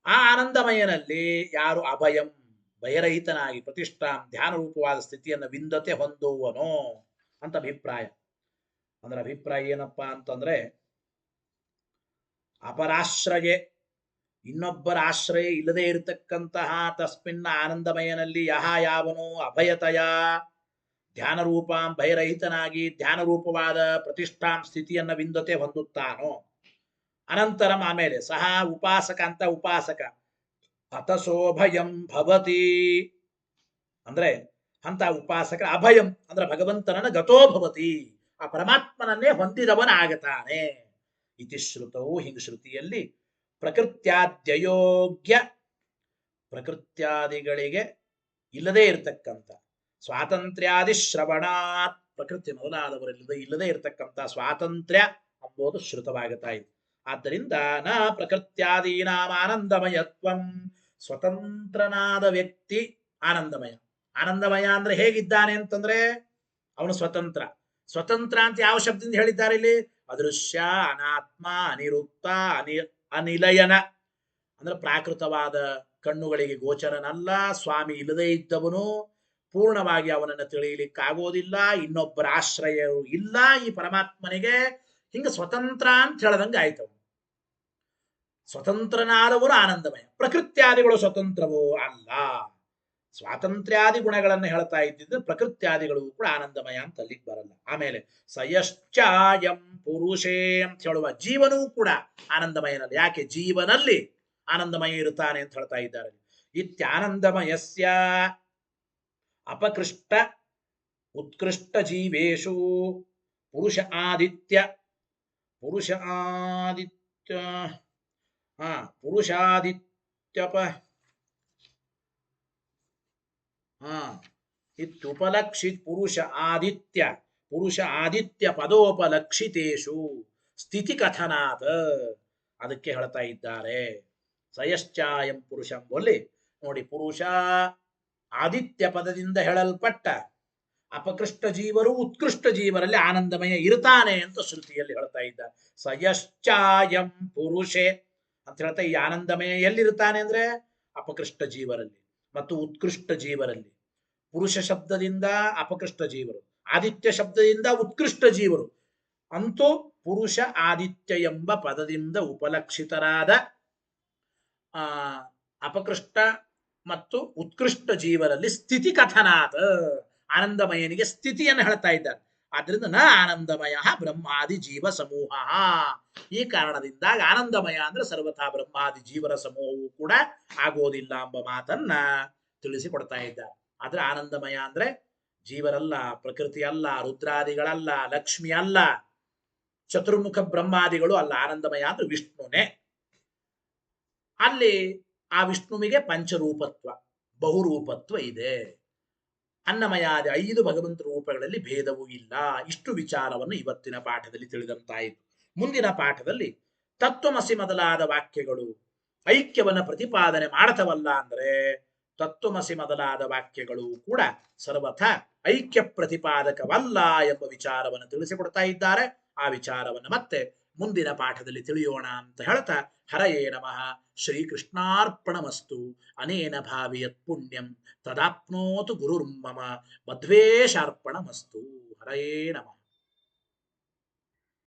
ಆ ಆನಂದಮಯನಲ್ಲಿ ಯಾರು ಅಭಯಂ, ಭಯರಹಿತನಾಗಿ ಪ್ರತಿಷ್ಠಾಂ ಧ್ಯಾನ ರೂಪವಾದ ಸ್ಥಿತಿಯನ್ನು ವಿಂದತೆ ಹೊಂದುವನೋ ಅಂತ ಅಭಿಪ್ರಾಯ. ಅಂದ್ರೆ ಅಭಿಪ್ರಾಯ ಏನಪ್ಪಾ ಅಂತಂದ್ರೆ, ಅಪರಾಶ್ರಯ, ಇನ್ನೊಬ್ಬರ ಆಶ್ರಯ ಇಲ್ಲದೆ ಇರತಕ್ಕಂತಹ ತಸ್ಮಿನ್ನ ಆನಂದಮಯನಲ್ಲಿ ಯಹ ಯಾವನು ಅಭಯತಯ ಧ್ಯಾನ ರೂಪಾಂ ಭಯರಹಿತನಾಗಿ ಧ್ಯಾನ ರೂಪವಾದ ಪ್ರತಿಷ್ಠಾಂ ಸ್ಥಿತಿಯನ್ನ ವಿಂದತೆ ಹೊಂದುತ್ತಾನೋ. ಅನಂತರಂ ಆಮೇಲೆ ಸಹ ಉಪಾಸಕ ಅಂತ ಉಪಾಸಕ ಅತಸೋಭಯಂ ಭವತಿ, ಅಂದ್ರೆ ಅಂತ ಉಪಾಸಕ ಅಭಯಂ ಅಂದ್ರೆ ಭಗವಂತನನ್ನ ಗತೋ ಭವತಿ, ಆ ಪರಮಾತ್ಮನನ್ನೇ ಹೊಂದಿದವನಾಗತಾನೆ. ಇತಿ ಶ್ರುತವು, ಹಿಂಗ್ ಶ್ರುತಿಯಲ್ಲಿ ಪ್ರಕೃತ್ಯಾದ್ಯಯೋಗ್ಯ, ಪ್ರಕೃತ್ಯಾದಿಗಳಿಗೆ ಇಲ್ಲದೆ ಇರತಕ್ಕಂಥ ಸ್ವಾತಂತ್ರ್ಯಾದಿ ಶ್ರವಣಾತ್, ಪ್ರಕೃತಿ ಮೊದಲಾದವರಿಲ್ಲದೆ ಇಲ್ಲದೆ ಇರತಕ್ಕಂಥ ಸ್ವಾತಂತ್ರ್ಯ ಎಂಬುದು ಶ್ರುತವಾಗುತ್ತಾ ಇದೆ. ಆದ್ದರಿಂದ ನ ಪ್ರಕೃತ್ಯಾದೀನಾಂ ಆನಂದಮಯತ್ವಂ, ಸ್ವತಂತ್ರನಾದ ವ್ಯಕ್ತಿ ಆನಂದಮಯ. ಆನಂದಮಯ ಅಂದ್ರೆ ಹೇಗಿದ್ದಾನೆ ಅಂತಂದ್ರೆ ಅವನು ಸ್ವತಂತ್ರ. ಸ್ವತಂತ್ರ ಅಂತ ಯಾವ ಶಬ್ದದಿಂದ ಹೇಳಿದ್ದಾರೆ ಇಲ್ಲಿ? ಅದೃಶ್ಯ, ಅನಾತ್ಮ, ಅನಿರುಕ್ತ, ಅನಿಲಯನ. ಅಂದ್ರೆ ಪ್ರಾಕೃತವಾದ ಕಣ್ಣುಗಳಿಗೆ ಗೋಚರನಲ್ಲ, ಸ್ವಾಮಿ ಇಲ್ಲದೇ ಇದ್ದವನು, ಪೂರ್ಣವಾಗಿ ಅವನನ್ನು ತಿಳಿಯಲಿಕ್ಕಾಗೋದಿಲ್ಲ, ಇನ್ನೊಬ್ಬರ ಆಶ್ರಯವು ಇಲ್ಲ ಈ ಪರಮಾತ್ಮನಿಗೆ. ಹಿಂಗ ಸ್ವತಂತ್ರ ಅಂತ ಹೇಳದಂಗೆ ಆಯ್ತವು. ಸ್ವತಂತ್ರನಾದವರು ಆನಂದಮಯ. ಪ್ರಕೃತ್ಯಾದಿಗಳು ಸ್ವತಂತ್ರವೋ ಅಲ್ಲ. ಸ್ವಾತಂತ್ರ್ಯಾದಿ ಗುಣಗಳನ್ನು ಹೇಳ್ತಾ ಇದ್ದಿದ್ದು ಪ್ರಕೃತ್ಯಾದಿಗಳು ಕೂಡ ಆನಂದಮಯ ಅಂತ ಅಲ್ಲಿಗೆ ಬರಲ್ಲ. ಆಮೇಲೆ ಸಯಶ್ಚಾಯಂ ಪುರುಷೇ ಅಂತ ಹೇಳುವ ಜೀವನೂ ಕೂಡ ಆನಂದಮಯನಲ್ಲ. ಯಾಕೆ? ಜೀವನಲ್ಲಿ ಆನಂದಮಯ ಇರುತ್ತಾನೆ ಅಂತ ಹೇಳ್ತಾ ಇದ್ದಾರೆ. ಇತ್ಯಾನಂದಮಯಸ್ಯ ಅಪಕೃಷ್ಟ ಉತ್ಕೃಷ್ಟ ಜೀವೇಶು ಪುರುಷ ಆದಿತ್ಯ ಪುರುಷಾದಿತ್ಯಪ ಇತ್ಯುಪಲಕ್ಷಿತ್ ಪುರುಷ ಆದಿತ್ಯ ಪದೋಪಲಕ್ಷಿತೇಶು ಸ್ಥಿತಿ ಕಥನಾತ್. ಅದಕ್ಕೆ ಹೇಳ್ತಾ ಇದ್ದಾರೆ ಸಯಶ್ಚಾಯಂ ಪುರುಷಂ ಬೊಲ್ಲಿ ನೋಡಿ. ಪುರುಷ ಆದಿತ್ಯ ಪದದಿಂದ ಹೇಳಲ್ಪಟ್ಟ ಅಪಕೃಷ್ಟ ಜೀವರು ಉತ್ಕೃಷ್ಟ ಜೀವರಲ್ಲಿ ಆನಂದಮಯ ಇರ್ತಾನೆ ಅಂತ ಶ್ರುತಿಯಲ್ಲಿ ಹೇಳ್ತಾ ಇದ್ದಾರೆ. ಸಯಶ್ಚಾಯಂ ಪುರುಷೇ ಅಂತ ಹೇಳ್ತಾ ಈ ಆನಂದಮಯ ಎಲ್ಲಿರ್ತಾನೆ ಅಂದ್ರೆ ಅಪಕೃಷ್ಟ ಜೀವರಲ್ಲಿ ಮತ್ತು ಉತ್ಕೃಷ್ಟ ಜೀವರಲ್ಲಿ. ಪುರುಷ ಶಬ್ದದಿಂದ ಅಪಕೃಷ್ಟ ಜೀವರು, ಆದಿತ್ಯ ಶಬ್ದದಿಂದ ಉತ್ಕೃಷ್ಟ ಜೀವರು. ಅಂತೂ ಪುರುಷ ಆದಿತ್ಯ ಎಂಬ ಪದದಿಂದ ಉಪಲಕ್ಷಿತರಾದ ಅಪಕೃಷ್ಟ ಮತ್ತು ಉತ್ಕೃಷ್ಟ ಜೀವರಲ್ಲಿ ಸ್ಥಿತಿ ಕಥನಾತ್, ಆನಂದಮಯನಿಗೆ ಸ್ಥಿತಿಯನ್ನು ಹೇಳ್ತಾ ಇದ್ದಾರೆ. ಆದ್ರಿಂದ ನ ಆನಂದಮಯ ಬ್ರಹ್ಮಾದಿ ಜೀವ ಸಮೂಹ. ಈ ಕಾರಣದಿಂದಾಗಿ ಆನಂದಮಯ ಅಂದ್ರೆ ಸರ್ವಥಾ ಬ್ರಹ್ಮಾದಿ ಜೀವರ ಸಮೂಹವು ಕೂಡ ಆಗೋದಿಲ್ಲ ಎಂಬ ಮಾತನ್ನ ತಿಳಿಸಿಕೊಡ್ತಾ ಇದ್ದಾರೆ. ಆದ್ರೆ ಆನಂದಮಯ ಅಂದ್ರೆ ಜೀವರಲ್ಲ, ಪ್ರಕೃತಿ ಅಲ್ಲ, ರುದ್ರಾದಿಗಳಲ್ಲ, ಲಕ್ಷ್ಮಿ ಅಲ್ಲ, ಚತುರ್ಮುಖ ಬ್ರಹ್ಮಾದಿಗಳು ಅಲ್ಲ. ಆನಂದಮಯ ಅಂದ್ರೆ ವಿಷ್ಣುನೇ. ಅಲ್ಲಿ ಆ ವಿಷ್ಣುವಿಗೆ ಪಂಚರೂಪತ್ವ, ಬಹುರೂಪತ್ವ ಇದೆ. ಅನ್ನಮಯಾದಿ 5 ಭಗವಂತ ರೂಪಗಳಲ್ಲಿ ಭೇದವೂ ಇಲ್ಲ. ಇಷ್ಟು ವಿಚಾರವನ್ನು ಇವತ್ತಿನ ಪಾಠದಲ್ಲಿ ತಿಳಿದಂತಾಯಿತು. ಮುಂದಿನ ಪಾಠದಲ್ಲಿ ತತ್ವಮಸಿ ಮೊದಲಾದ ವಾಕ್ಯಗಳು ಐಕ್ಯವನ್ನು ಪ್ರತಿಪಾದನೆ ಮಾಡತವಲ್ಲ ಅಂದ್ರೆ ತತ್ವಮಸಿ ಮೊದಲಾದ ವಾಕ್ಯಗಳು ಕೂಡ ಸರ್ವಥಾ ಐಕ್ಯ ಪ್ರತಿಪಾದಕವಲ್ಲ ಎಂಬ ವಿಚಾರವನ್ನು ತಿಳಿಸಿಕೊಡ್ತಾ ಇದ್ದಾರೆ. ಆ ವಿಚಾರವನ್ನು ಮತ್ತೆ ಮುಂದಿನ ಪಾಠದಲ್ಲಿ ತಿಳಿಯೋಣ ಅಂತ ಹೇಳ್ತಾ, ಹರಯೇ ನಮಃ. ಶ್ರೀಕೃಷ್ಣಾರ್ಪಣಮಸ್ತು. ಅನೇನ ಭಾವಿಯತ್ ಪುಣ್ಯಂ ತದಾಪ್ನೋತು ಗುರುರ್ಮಮ. ಮಧ್ವೇಶಾರ್ಪಣಮಸ್ತು. ಹರಯೇ ನಮಃ.